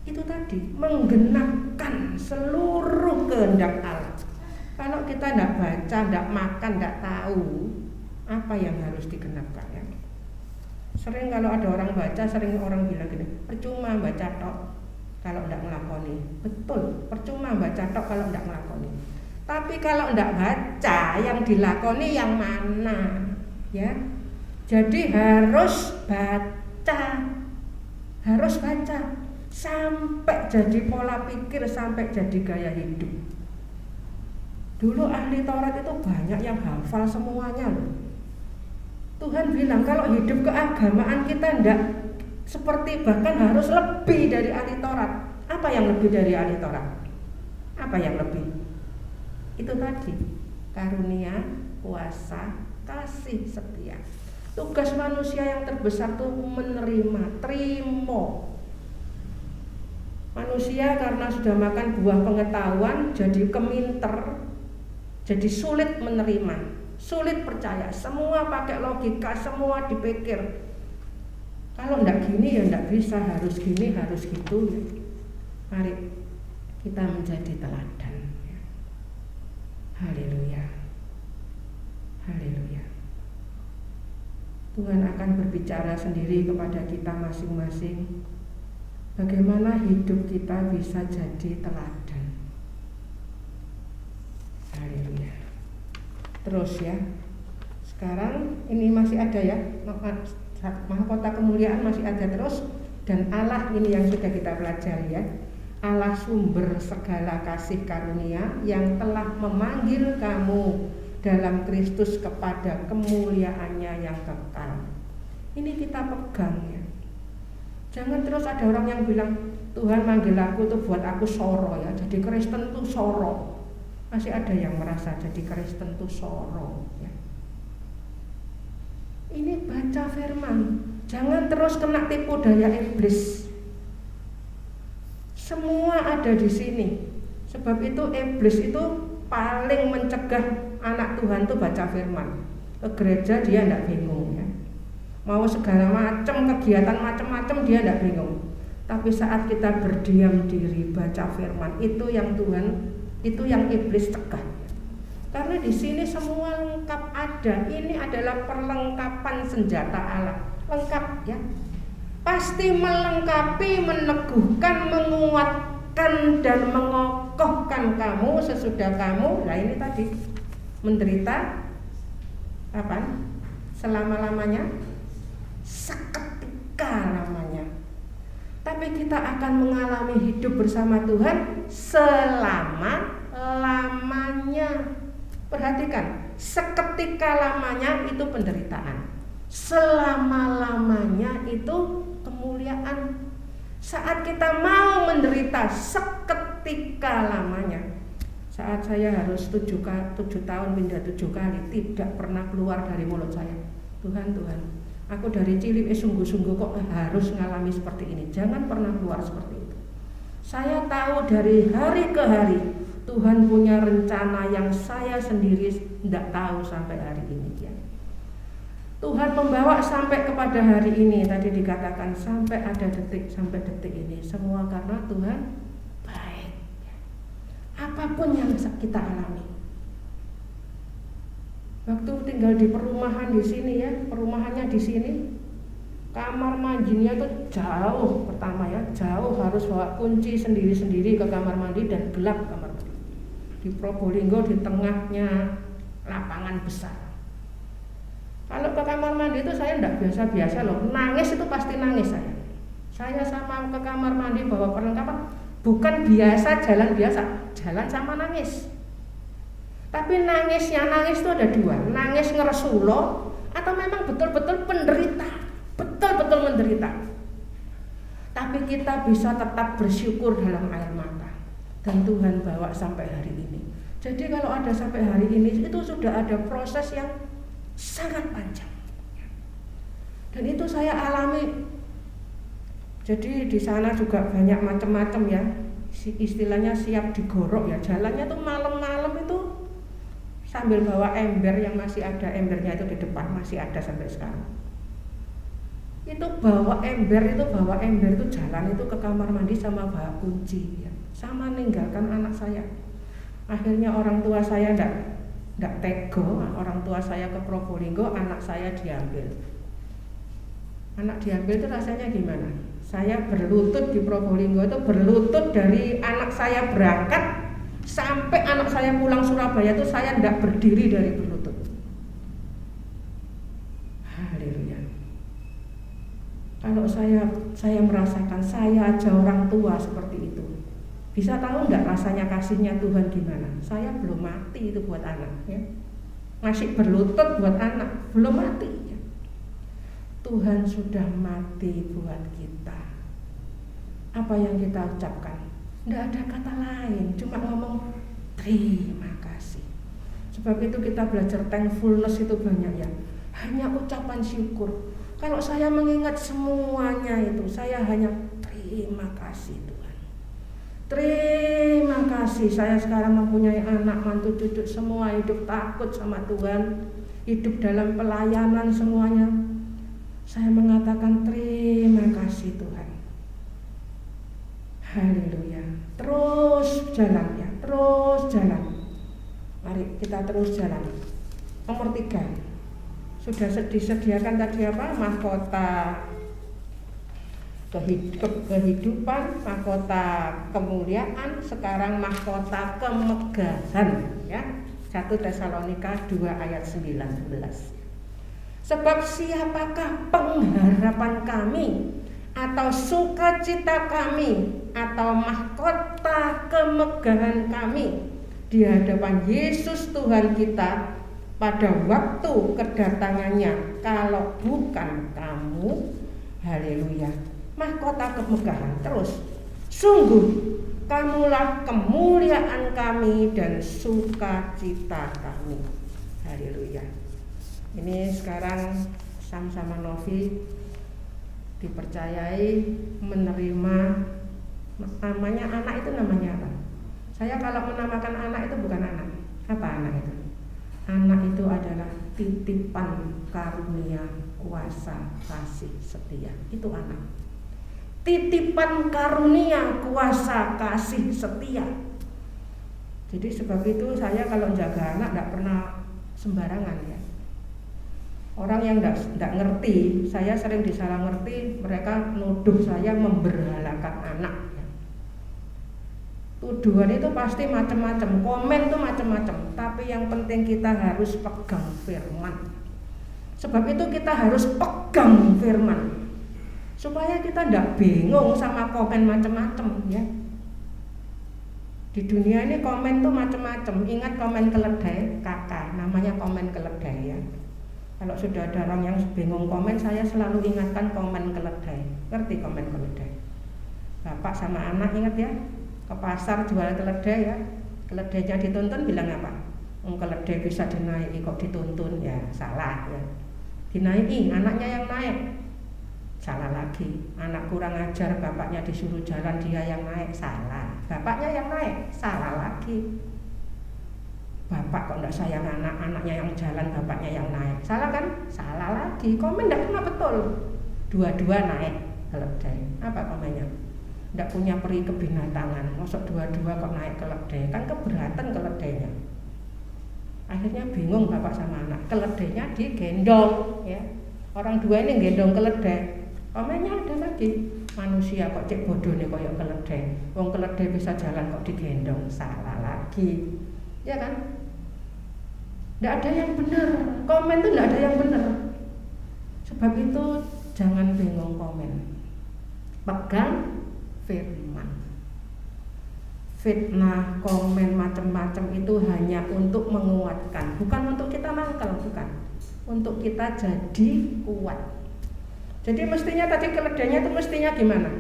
Itu tadi, menggenapkan seluruh kehendak Allah. Kalau kita tidak baca, tidak makan, tidak tahu apa yang harus digenapkan ya. Sering kalau ada orang baca, sering orang bilang gini, percuma baca tok kalau tidak melakoni. Betul, percuma baca tok kalau tidak melakoni. Tapi kalau tidak baca, yang dilakoni yang mana? Ya, jadi harus baca sampai jadi pola pikir, sampai jadi gaya hidup. Dulu ahli Taurat itu banyak yang hafal semuanya loh. Tuhan bilang kalau hidup keagamaan kita tidak seperti, bahkan harus lebih dari ahli Taurat. Apa yang lebih dari ahli Taurat? Apa yang lebih? Itu tadi, karunia, kuasa, kasih, setia. Tugas manusia yang terbesar itu menerima, terima. Manusia karena sudah makan buah pengetahuan jadi keminter, jadi sulit menerima, sulit percaya. Semua pakai logika, semua dipikir. Kalau enggak gini ya enggak bisa, harus gini, harus gitu ya. Mari kita menjadi teladan. Haleluya. Haleluya. Tuhan akan berbicara sendiri kepada kita masing-masing. Bagaimana hidup kita bisa jadi teladan. Haleluya. Terus ya. Sekarang ini masih ada ya. Mahkota kemuliaan masih ada terus. Dan Allah ini yang sudah kita pelajari ya. Allah sumber segala kasih karunia yang telah memanggil kamu dalam Kristus kepada kemuliaannya yang kekal. Ini kita pegang ya. Jangan terus ada orang yang bilang Tuhan manggil aku tuh buat aku soro ya. Jadi Kristen tuh soro. Masih ada yang merasa jadi Kristen tuh soro ya. Ini baca firman. Jangan terus kena tipu daya iblis. Semua ada di sini. Sebab itu iblis itu paling mencegah anak Tuhan tuh baca firman. Ke gereja dia tidak bingung ya. Mau segala macam kegiatan macam-macam dia tidak bingung. Tapi saat kita berdiam diri baca firman, itu yang Tuhan, itu yang iblis cegah. Karena di sini semua lengkap ada. Ini adalah perlengkapan senjata Allah. Lengkap ya. Pasti melengkapi, meneguhkan, menguatkan dan mengokohkan kamu sesudah kamu. Nah ini tadi menderita apa? Selama-lamanya, seketika namanya. Tapi kita akan mengalami hidup bersama Tuhan selama-lamanya. perhatikan, seketika lamanya itu penderitaan, selama-lamanya itu kemuliaan. Saat kita mau menderita seketika lamanya, saat saya harus 7 tahun pindah 7 kali, tidak pernah keluar dari mulut saya, Tuhan, aku dari cilik sungguh-sungguh kok harus ngalami seperti ini. Jangan pernah keluar seperti itu. Saya tahu dari hari ke hari Tuhan punya rencana yang saya sendiri tidak tahu sampai hari ini ya. Tuhan membawa sampai kepada hari ini, tadi dikatakan sampai ada detik ini, semua karena Tuhan baik. Apapun yang kita alami. Waktu tinggal di perumahan di sini ya, perumahannya di sini, kamar mandinya tuh jauh, pertama ya, jauh, harus bawa kunci sendiri-sendiri ke kamar mandi dan gelap kamar mandi. Di Probolinggo di tengahnya lapangan besar. Kalau ke kamar mandi itu saya enggak biasa-biasa loh, nangis itu pasti nangis saya. Saya sama ke kamar mandi bawa perlengkapan, bukan biasa, jalan sama nangis. Tapi nangis itu ada 2, nangis ngeresulo atau memang betul-betul penderita, betul-betul menderita. Tapi kita bisa tetap bersyukur dalam air mata, dan Tuhan bawa sampai hari ini. Jadi kalau ada sampai hari ini itu sudah ada proses yang sangat panjang, dan itu saya alami. Jadi di sana juga banyak macam-macam ya, istilahnya siap digorok ya. Jalannya tuh malam-malam itu sambil bawa ember yang masih ada embernya itu di depan, masih ada sampai sekarang. Itu bawa ember itu jalan itu ke kamar mandi sama bawa kunci ya, sama ninggalkan anak saya. Akhirnya orang tua saya enggak tego, orang tua saya ke Probolinggo, anak saya diambil. Anak diambil itu rasanya gimana? Saya berlutut di Probolinggo itu, berlutut dari anak saya berangkat sampai anak saya pulang Surabaya itu saya enggak berdiri dari berlutut. Haleluya. Kalau saya merasakan, saya aja orang tua seperti itu. Bisa tahu enggak rasanya kasihnya Tuhan gimana? Saya belum mati itu buat anak ya. Masih berlutut buat anak, belum mati ya. Tuhan sudah mati buat kita. Apa yang kita ucapkan? Enggak ada kata lain, cuma ngomong terima kasih. Sebab itu kita belajar thankfulness itu banyak ya. Hanya ucapan syukur. Kalau saya mengingat semuanya itu, saya hanya terima kasih Tuhan. Terima kasih, saya sekarang mempunyai anak, mantu, cucu, semua hidup takut sama Tuhan, hidup dalam pelayanan semuanya. Saya mengatakan terima kasih Tuhan. Haleluya. Terus jalan ya, terus jalan. Mari kita terus jalan. Nomor 3, sudah disediakan tadi apa? Mahkota kehidupan, mahkota kemuliaan, sekarang mahkota kemegahan ya. 1 Tesalonika 2 ayat 19. Sebab siapakah pengharapan kami atau sukacita kami atau mahkota kemegahan kami di hadapan Yesus Tuhan kita pada waktu kedatangannya, kalau bukan kamu. Haleluya. Mahkota kemegahan. Terus, sungguh kamulah kemuliaan kami dan sukacita kami. Haleluya. Ini sekarang Sam sama Novi dipercayai menerima namanya anak. Itu namanya apa? Saya kalau menamakan anak itu bukan anak. Apa anak itu? Anak itu adalah titipan karunia kuasa kasih setia. Itu anak. Titipan karunia kuasa kasih setia. Jadi sebab itu saya kalau jaga anak tidak pernah sembarangan ya. Orang yang tidak ngerti, saya sering disalah ngerti, mereka nuduh saya memberhalakan anak. Tuduhan itu pasti macam-macam, komen itu macam-macam, tapi yang penting kita harus pegang firman. Sebab itu kita harus pegang firman, supaya kita tidak bingung sama komen macam-macam ya. Di dunia ini komen tuh macam-macam. Ingat komen keledai, kakak, namanya komen keledai ya. Kalau sudah ada orang yang bingung komen, saya selalu ingatkan komen keledai. Ngerti komen keledai? Bapak sama anak ingat ya, ke pasar jual keledai ya. Keledainya dituntun bilang apa? Keledai bisa dinaiki kok dituntun, ya salah ya. Dinaiki, anaknya yang naik, salah lagi. Anak kurang ajar, bapaknya disuruh jalan, dia yang naik, salah. Bapaknya yang naik, salah lagi. Bapak kok enggak sayang anak, anaknya yang jalan, bapaknya yang naik, salah kan? Salah lagi. Komen enggak pernah betul. Dua-dua naik keledai. Apa komennya? Enggak punya peri kebinatangan. Masuk dua-dua kok naik keledai, kan keberatan keledainya. Akhirnya bingung bapak sama anak. Keledainya digendong ya. Orang dua ini gendong keledai. Komennya ada lagi. Manusia kok cek bodoh nih koyok keledai. Wong keledai bisa jalan kok digendong, salah lagi. Ya kan? Tidak ada yang benar. Komen itu tidak ada yang benar. Sebab itu jangan bingung komen. Pegang firman. Fitnah, komen macam-macam itu hanya untuk menguatkan, bukan untuk kita mangkal, bukan. Untuk kita jadi kuat. Jadi mestinya tadi keledainya itu mestinya gimana?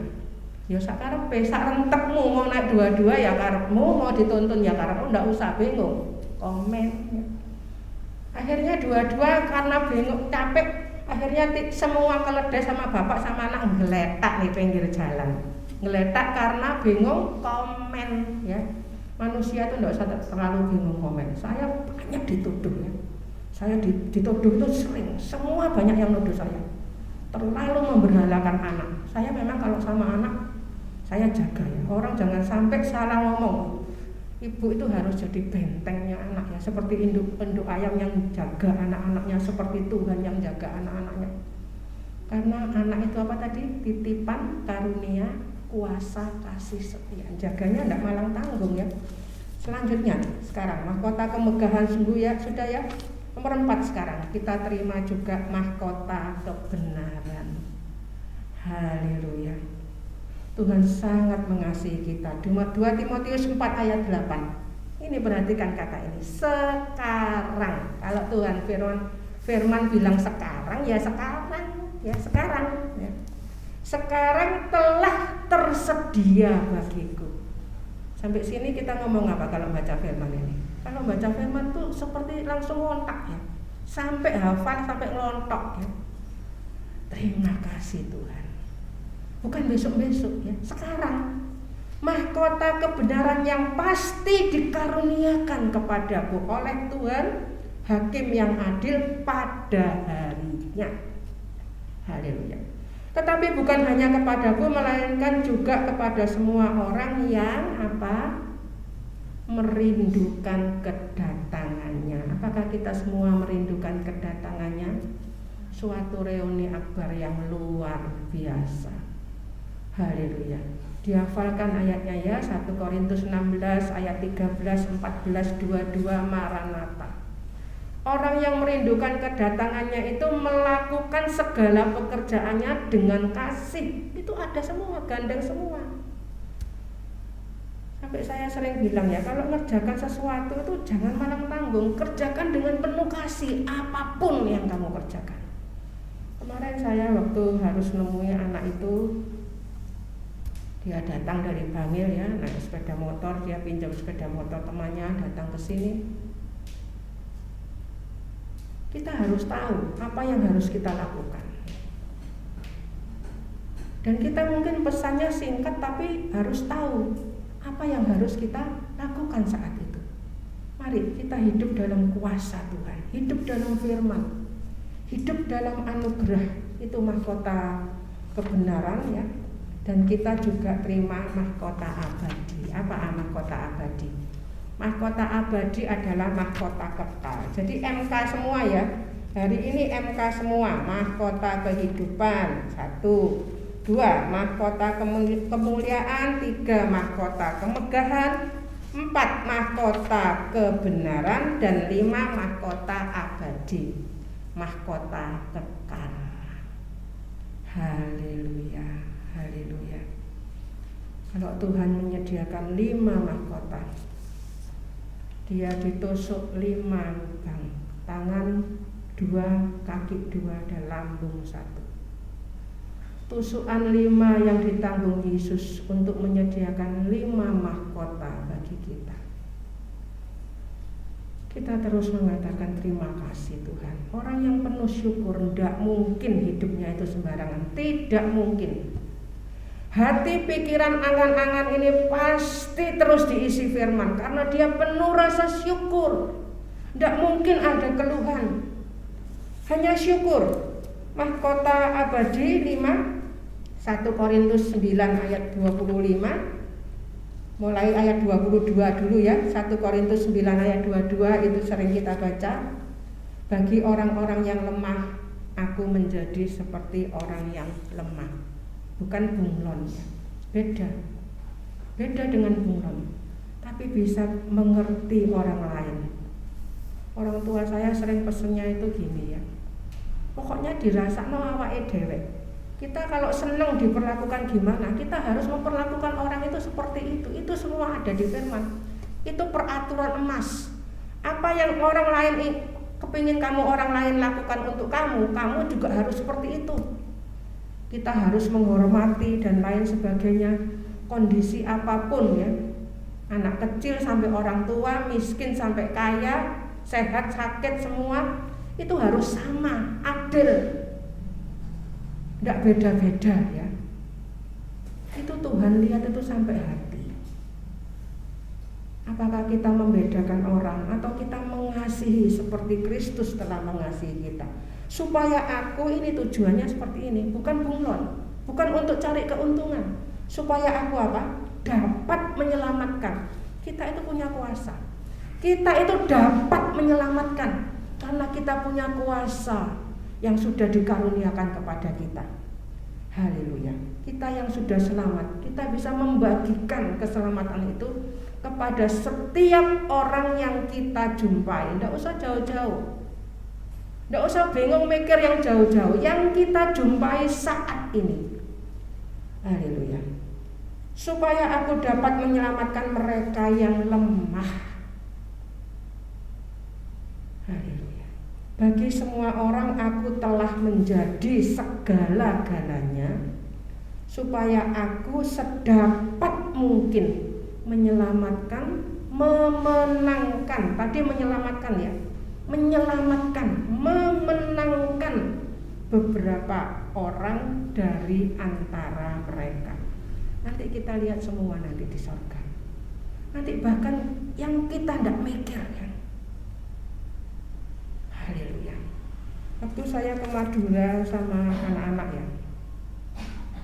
Ya sakarepe, sak rentekmu mau naik dua-dua ya karepmu, mau dituntun ya karepmu, ndak usah bingung. Komen. Akhirnya dua-dua karena bingung, capek, akhirnya semua keledai sama bapak sama anak ngeletak di pinggir jalan. Ngeletak karena bingung komen ya. Manusia itu ndak usah terlalu bingung komen. Saya banyak dituduh ya. Saya dituduh itu sering, semua banyak yang nuduh saya. Terlalu memberhalakan anak. Saya memang kalau sama anak saya jaga ya, orang jangan sampai salah ngomong. Ibu itu harus jadi bentengnya anak ya, seperti induk ayam yang jaga anak-anaknya, seperti Tuhan yang jaga anak-anaknya. Karena anak itu apa tadi? Titipan, karunia, kuasa, kasih, setia. Jaganya tidak malang tanggung ya. Selanjutnya sekarang mahkota kemegahan sungguh ya, sudah ya. Nomor 4 sekarang kita terima juga mahkota kebenaran. Haleluya. Tuhan sangat mengasihi kita. 2 Timotius 4 ayat 8. Ini perhatikan kata ini. Sekarang. Kalau Tuhan firman bilang sekarang, ya sekarang, ya sekarang, ya. Sekarang telah tersedia bagiku. Sampai sini kita ngomong apa kalau baca firman ini? Kalau baca firman tuh seperti langsung ngontak ya. Sampai hafal, sampai ngelontok ya. Terima kasih Tuhan. Bukan besok-besok ya, sekarang. Mahkota kebenaran yang pasti dikaruniakan kepadaku oleh Tuhan, Hakim yang adil pada harinya. Haleluya. Tetapi bukan hanya kepadaku, melainkan juga kepada semua orang yang apa? Merindukan kedatangannya. Apakah kita semua merindukan kedatangannya? Suatu reuni akbar yang luar biasa. Haleluya. Dihafalkan ayatnya ya, 1 Korintus 16 ayat 13, 14, 22, Maranatha. Orang yang merindukan kedatangannya itu melakukan segala pekerjaannya dengan kasih. Itu ada semua, gandeng semua. Sampai saya sering bilang ya, kalau ngerjakan sesuatu itu jangan malang tanggung, kerjakan dengan penuh kasih apapun yang kamu kerjakan. Kemarin saya waktu harus nemui anak itu, dia datang dari Bangil ya, naik sepeda motor, dia pinjam sepeda motor temannya, datang ke sini. Kita harus tahu apa yang harus kita lakukan. Dan kita mungkin pesannya singkat, tapi harus tahu apa yang harus kita lakukan saat itu. Mari kita hidup dalam kuasa Tuhan, hidup dalam firman, hidup dalam anugerah. Itu mahkota kebenaran ya. Dan kita juga terima mahkota abadi. Apa mahkota abadi? Mahkota abadi adalah mahkota kekal. Jadi MK semua ya. Hari ini MK semua. Mahkota kehidupan 1, 2 mahkota kemuliaan, 3 mahkota kemegahan, 4 mahkota kebenaran, dan 5 mahkota abadi. Mahkota kekal. Haleluya. Haleluya. Kalau Tuhan menyediakan 5 mahkota, dia ditusuk 5 lubang, tangan 2, kaki 2, dan lambung 1. Tusukan 5 yang ditanggung Yesus untuk menyediakan 5 mahkota bagi kita. Kita terus mengatakan terima kasih Tuhan. Orang yang penuh syukur tidak mungkin hidupnya itu sembarangan. Tidak mungkin. Hati, pikiran, angan-angan ini pasti terus diisi firman, karena dia penuh rasa syukur. Tidak mungkin ada keluhan, hanya syukur. Mahkota abadi 5, 1 Korintus 9 ayat 25, mulai ayat 22 dulu ya. 1 Korintus 9 ayat 22 itu sering kita baca. Bagi orang-orang yang lemah, aku menjadi seperti orang yang lemah. Bukan bunglon ya. Beda dengan bunglon, tapi bisa mengerti orang lain. Orang tua saya sering pesennya itu gini ya, pokoknya dirasakno awake dhewe. Kita kalau senang diperlakukan gimana, kita harus memperlakukan orang itu seperti itu. Itu semua ada di firman. Itu peraturan emas. Apa yang orang lain kepingin kamu orang lain lakukan untuk kamu, kamu juga harus seperti itu. Kita harus menghormati dan lain sebagainya. Kondisi apapun ya, anak kecil sampai orang tua, miskin sampai kaya, sehat sakit semua, itu harus sama, adil. Tidak beda-beda ya. Itu Tuhan lihat itu sampai hati. Apakah kita membedakan orang atau kita mengasihi seperti Kristus telah mengasihi kita? Supaya aku ini tujuannya seperti ini, bukan bunglon, bukan untuk cari keuntungan. Supaya aku apa? Dapat menyelamatkan. Kita itu punya kuasa. Kita itu dapat menyelamatkan karena kita punya kuasa yang sudah dikaruniakan kepada kita. Haleluya. Kita yang sudah selamat, kita bisa membagikan keselamatan itu kepada setiap orang yang kita jumpai. Tidak usah jauh-jauh, tidak usah bingung mikir yang jauh-jauh, yang kita jumpai saat ini. Haleluya. Supaya aku dapat menyelamatkan mereka yang lemah. Haleluya. Bagi semua orang aku telah menjadi segala-galanya, supaya aku sedapat mungkin menyelamatkan, memenangkan. Tadi menyelamatkan ya, menyelamatkan, memenangkan beberapa orang dari antara mereka. Nanti kita lihat semua nanti di surga. Nanti bahkan yang kita tidak mikir kan. Haleluya. Waktu saya ke Madura sama anak-anak ya,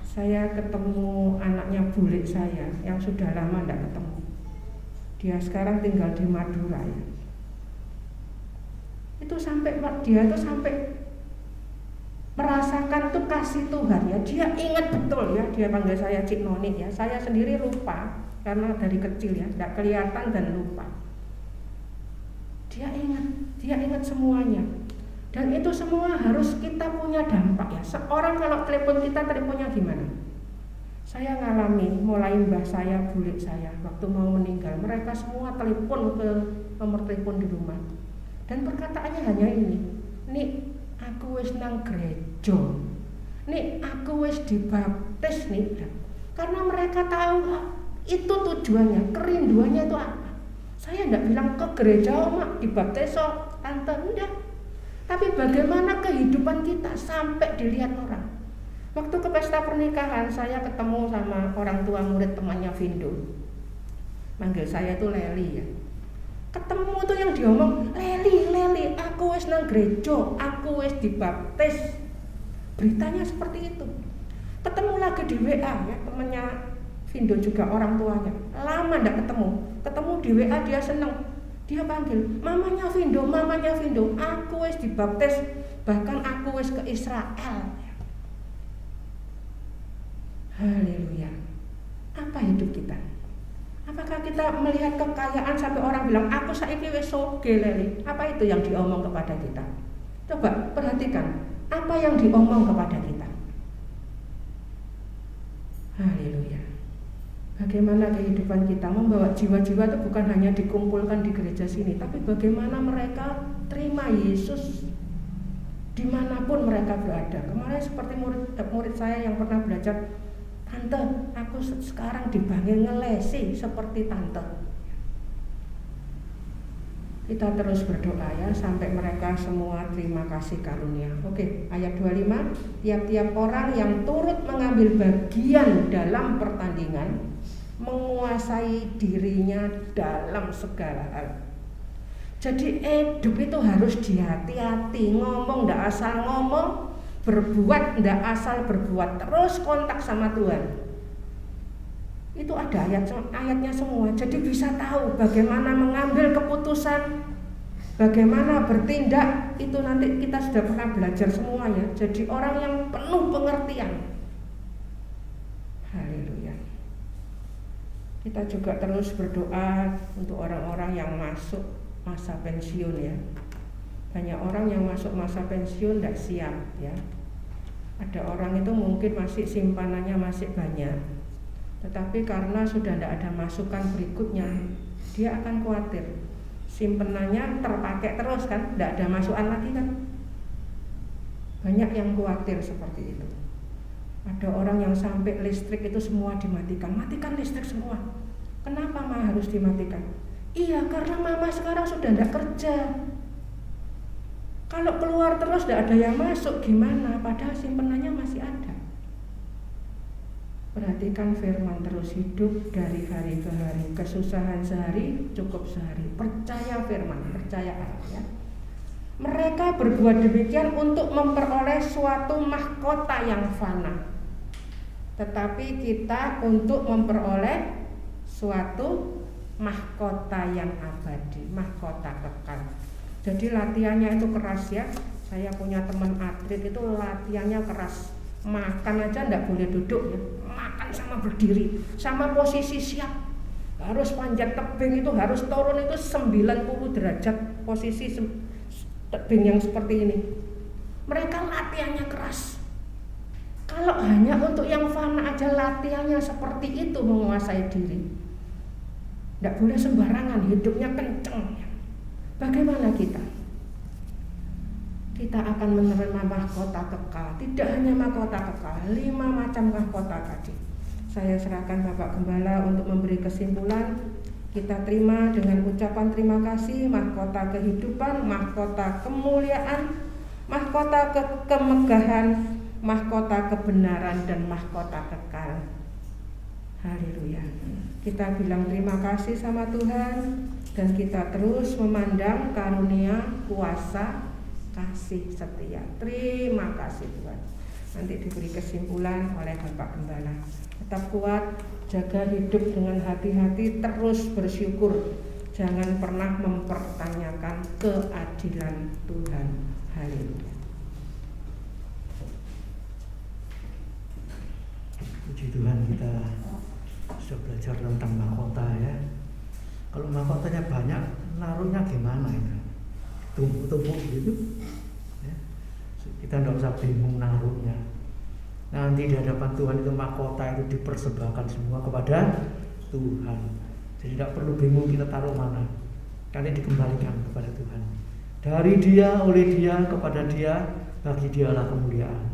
saya ketemu anaknya bule saya yang sudah lama tidak ketemu. Dia sekarang tinggal di Madura ya. Itu sampai dia itu sampai merasakan tuh kasih Tuhan ya. Dia ingat betul ya, dia panggil saya Cik Noni ya. Saya sendiri lupa karena dari kecil ya, tidak kelihatan dan lupa. Dia ingat semuanya. Dan itu semua harus kita punya dampak ya. Seorang kalau telepon kita, teleponnya gimana? Saya ngalami mulai mbah saya, bule saya waktu mau meninggal, mereka semua telepon ke nomor telepon di rumah. Dan perkataannya hanya ini, "Nik, aku wis nang gereja. Nik, aku wis dibaptis nih." Karena mereka tahu itu tujuannya, kerinduannya itu apa. Saya tidak bilang ke gereja, mak dibaptis tante, enggak. Tapi bagaimana kehidupan kita sampai dilihat orang. Waktu ke pesta pernikahan, saya ketemu sama orang tua murid temannya Vindo. Manggil saya itu Leli ya. Ketemu tuh yang diomong, Leli, aku wis nang gereja, aku wis dibaptis. Beritanya seperti itu. Ketemu lagi di WA ya, temannya Vindo juga orang tuanya. Lama ndak ketemu di WA dia seneng. Dia panggil, mamanya Vindo, aku wis dibaptis, bahkan aku wis ke Israel. Haleluya. Apa hidup kita? Apakah kita melihat kekayaan sampai orang bilang, aku saiki wis soge Leli? Apa itu yang diomong kepada kita? Coba perhatikan, apa yang diomong kepada kita? Haleluya. Bagaimana kehidupan kita membawa jiwa-jiwa itu bukan hanya dikumpulkan di gereja sini, tapi bagaimana mereka terima Yesus dimanapun mereka berada. Kemarin seperti murid saya yang pernah belajar, tante, aku sekarang dipanggil ngelesi seperti tante. Kita terus berdoa ya sampai mereka semua terima kasih karunia. Oke, ayat 25, tiap-tiap orang yang turut mengambil bagian dalam pertandingan menguasai dirinya dalam segala hal. Jadi hidup itu harus dihati-hati, ngomong ndak asal ngomong, berbuat ndak asal berbuat, terus kontak sama Tuhan. Itu ada ayatnya semua. Jadi bisa tahu bagaimana mengambil keputusan, bagaimana bertindak. Itu nanti kita sudah pernah belajar semuanya. Jadi orang yang penuh pengertian. Haleluya. Kita juga terus berdoa untuk orang-orang yang masuk masa pensiun ya. Banyak orang yang masuk masa pensiun tidak siap ya. Ada orang itu mungkin masih simpanannya masih banyak, tetapi karena sudah tidak ada masukan berikutnya, dia akan khawatir. Simpenannya terpakai terus kan, tidak ada masukan lagi kan. Banyak yang khawatir seperti itu. Ada orang yang sampai listrik itu semua dimatikan. Matikan listrik semua. Kenapa Ma harus dimatikan? Iya, karena Mama sekarang sudah tidak kerja. Kalau keluar terus tidak ada yang masuk gimana? Padahal simpenannya masih ada. Perhatikan firman, terus hidup dari hari ke hari. Kesusahan sehari cukup sehari. Percaya firman, percaya Allah ya. Mereka berbuat demikian untuk memperoleh suatu mahkota yang fana. Tetapi kita untuk memperoleh suatu mahkota yang abadi, mahkota kekal. Jadi latihannya itu keras ya. Saya punya teman atlet itu latihannya keras. Makan aja enggak boleh duduk ya. Makan sama berdiri, sama posisi siap. Harus panjat tebing itu harus turun itu 90 derajat posisi tebing yang seperti ini. Mereka latihannya keras. Kalau hanya untuk yang fana aja latihannya seperti itu menguasai diri. Enggak boleh sembarangan, hidupnya kenceng. Bagaimana kita? Kita akan menerima mahkota kekal. Tidak hanya mahkota kekal, 5 macam mahkota tadi. Saya serahkan Bapak Gembala untuk memberi kesimpulan. Kita terima dengan ucapan terima kasih mahkota kehidupan, mahkota kemuliaan, mahkota kemegahan, mahkota kebenaran, dan mahkota kekal. Haleluya. Kita bilang terima kasih sama Tuhan, dan kita terus memandang karunia, kuasa, kasih setia. Terima kasih Tuhan. Nanti diberi kesimpulan oleh Bapak Gembala. Tetap kuat, jaga hidup dengan hati-hati, terus bersyukur. Jangan pernah mempertanyakan keadilan Tuhan. Haleluya.
Puji Tuhan, kita sudah belajar tentang mahkota ya. Kalau mahkotanya banyak, naruhnya gimana itu? Tumpuk-tumpuk gitu ya. Kita tidak usah bingung naruhnya. Nanti di hadapan Tuhan itu mahkota itu dipersembahkan semua kepada Tuhan. Jadi tidak perlu bingung kita taruh mana. Nanti dikembalikan kepada Tuhan. Dari Dia, oleh Dia, kepada Dia, bagi Dialah kemuliaan.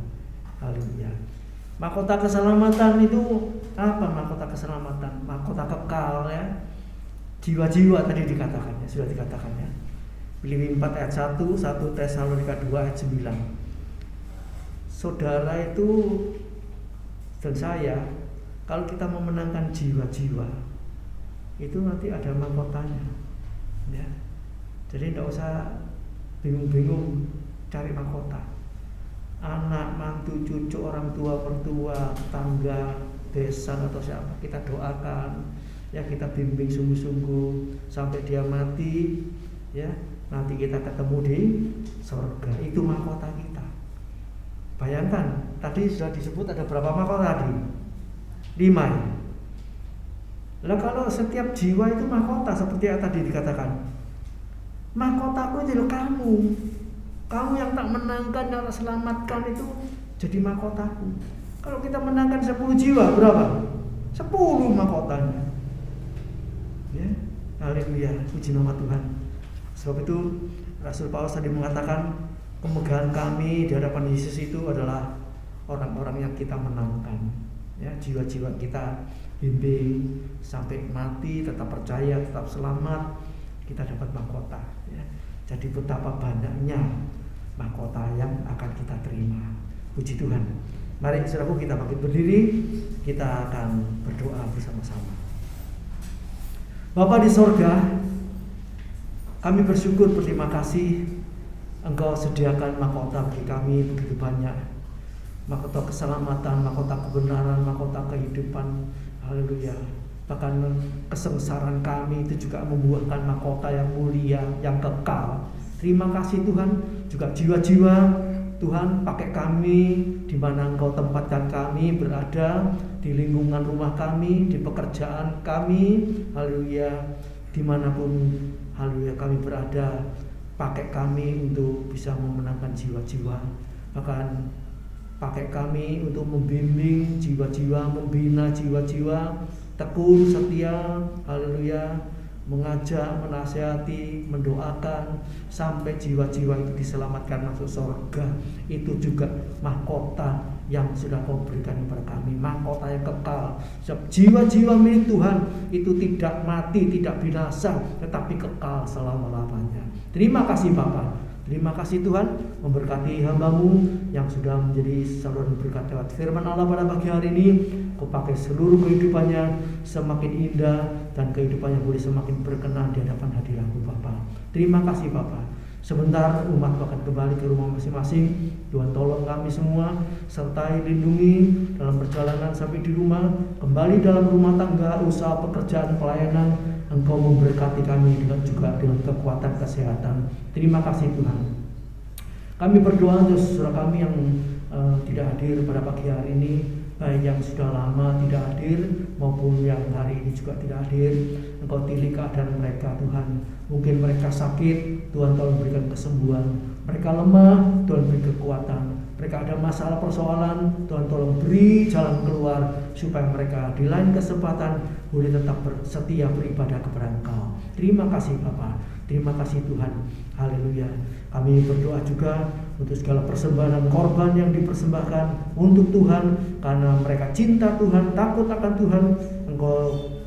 Haleluya. Mahkota keselamatan itu apa? Mahkota keselamatan, mahkota kekal ya. Jiwa-jiwa tadi dikatakannya, sudah dikatakannya. Filipi 4 ayat 1, 1 Tesalonika 2 ayat 9. Saudara itu dan saya, kalau kita memenangkan jiwa-jiwa, itu nanti ada mahkotanya ya. Jadi tidak usah bingung-bingung cari mahkota. Anak, mantu, cucu, orang tua, mertua, tetangga, desa atau siapa, kita doakan ya, kita bimbing sungguh-sungguh sampai dia mati ya. Nanti kita ketemu di surga. Itu mahkota kita. Bayangkan, tadi sudah disebut ada berapa mahkota tadi? 5 ya. Lah kalau setiap jiwa itu mahkota seperti yang tadi dikatakan. Mahkotaku itu kamu. Kamu yang tak menangkan, yang tak selamatkan itu jadi mahkotaku. Kalau kita menangkan 10 jiwa berapa? 10 mahkotanya. Ya, haleluya, puji nama Tuhan. Sebab itu Rasul Paulus tadi mengatakan kemegahan kami di hadapan Yesus itu adalah orang-orang yang kita menangkan. Ya, jiwa-jiwa kita bimbing sampai mati, tetap percaya, tetap selamat, kita dapat mahkota. Ya. Jadi betapa banyaknya mahkota yang akan kita terima. Puji Tuhan. Mari saudaraku, kita bangkit berdiri, kita akan berdoa bersama-sama. Bapa di sorga, kami bersyukur, berterima kasih Engkau sediakan mahkota bagi kami begitu banyak. Mahkota keselamatan, mahkota kebenaran, mahkota kehidupan. Haleluya. Bahkan kesengsaraan kami itu juga membuahkan mahkota yang mulia, yang kekal. Terima kasih Tuhan. Juga jiwa-jiwa Tuhan, pakai kami di mana Engkau tempatkan kami berada, di lingkungan rumah kami, di pekerjaan kami. Haleluya. Dimanapun haleluya kami berada, pakai kami untuk bisa memenangkan jiwa-jiwa. Bahkan pakai kami untuk membimbing jiwa-jiwa, membina jiwa-jiwa, tekun, setia, haleluya, mengajak, menasihati, mendoakan sampai jiwa-jiwa itu diselamatkan masuk surga. Itu juga mahkota yang sudah Kau berikan kepada kami, mahkota yang kekal. Sebab jiwa-jiwa milik Tuhan itu tidak mati, tidak binasa, tetapi kekal selama-lamanya. Terima kasih Bapa. Terima kasih Tuhan, memberkati hamba-Mu yang sudah menjadi saluran berkat lewat firman Allah pada pagi hari ini. Kau pakai seluruh kehidupannya semakin indah dan kehidupannya boleh semakin berkenan di hadapan hadirat-Mu Bapa. Terima kasih Bapa. Sebentar umat akan kembali ke rumah masing-masing. Tuhan tolong kami semua, sertai lindungi dalam perjalanan sampai di rumah, kembali dalam rumah tangga, usaha, pekerjaan, pelayanan. Engkau memberkati kami juga dengan kekuatan kesehatan. Terima kasih Tuhan. Kami berdoa untuk saudara kami yang tidak hadir pada pagi hari ini, baik yang sudah lama tidak hadir maupun yang hari ini juga tidak hadir. Engkau pilih keadaan mereka Tuhan. Mungkin mereka sakit, Tuhan tolong berikan kesembuhan. Mereka lemah, Tuhan beri kekuatan. Mereka ada masalah persoalan, Tuhan tolong beri jalan keluar supaya mereka di lain kesempatan boleh tetap setia beribadah kepada Engkau. Terima kasih Bapa. Terima kasih Tuhan. Haleluya. Kami berdoa juga untuk segala persembahan dan korban yang dipersembahkan untuk Tuhan, karena mereka cinta Tuhan, takut akan Tuhan.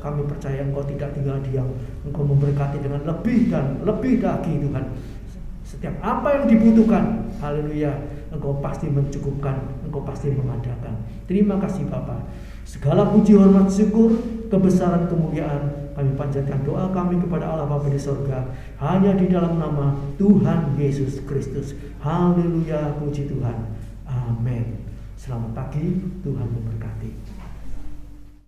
Kami percaya Engkau tidak tinggal diam. Engkau memberkati dengan lebih dan lebih lagi Tuhan. Setiap apa yang dibutuhkan, haleluya, Engkau pasti mencukupkan, Engkau pasti mengadakan. Terima kasih Bapa. Segala puji, hormat, syukur, kebesaran, kemuliaan kami panjatkan doa kami kepada Allah Bapa di sorga, hanya di dalam nama Tuhan Yesus Kristus. Haleluya, puji Tuhan. Amin. Selamat pagi, Tuhan memberkati.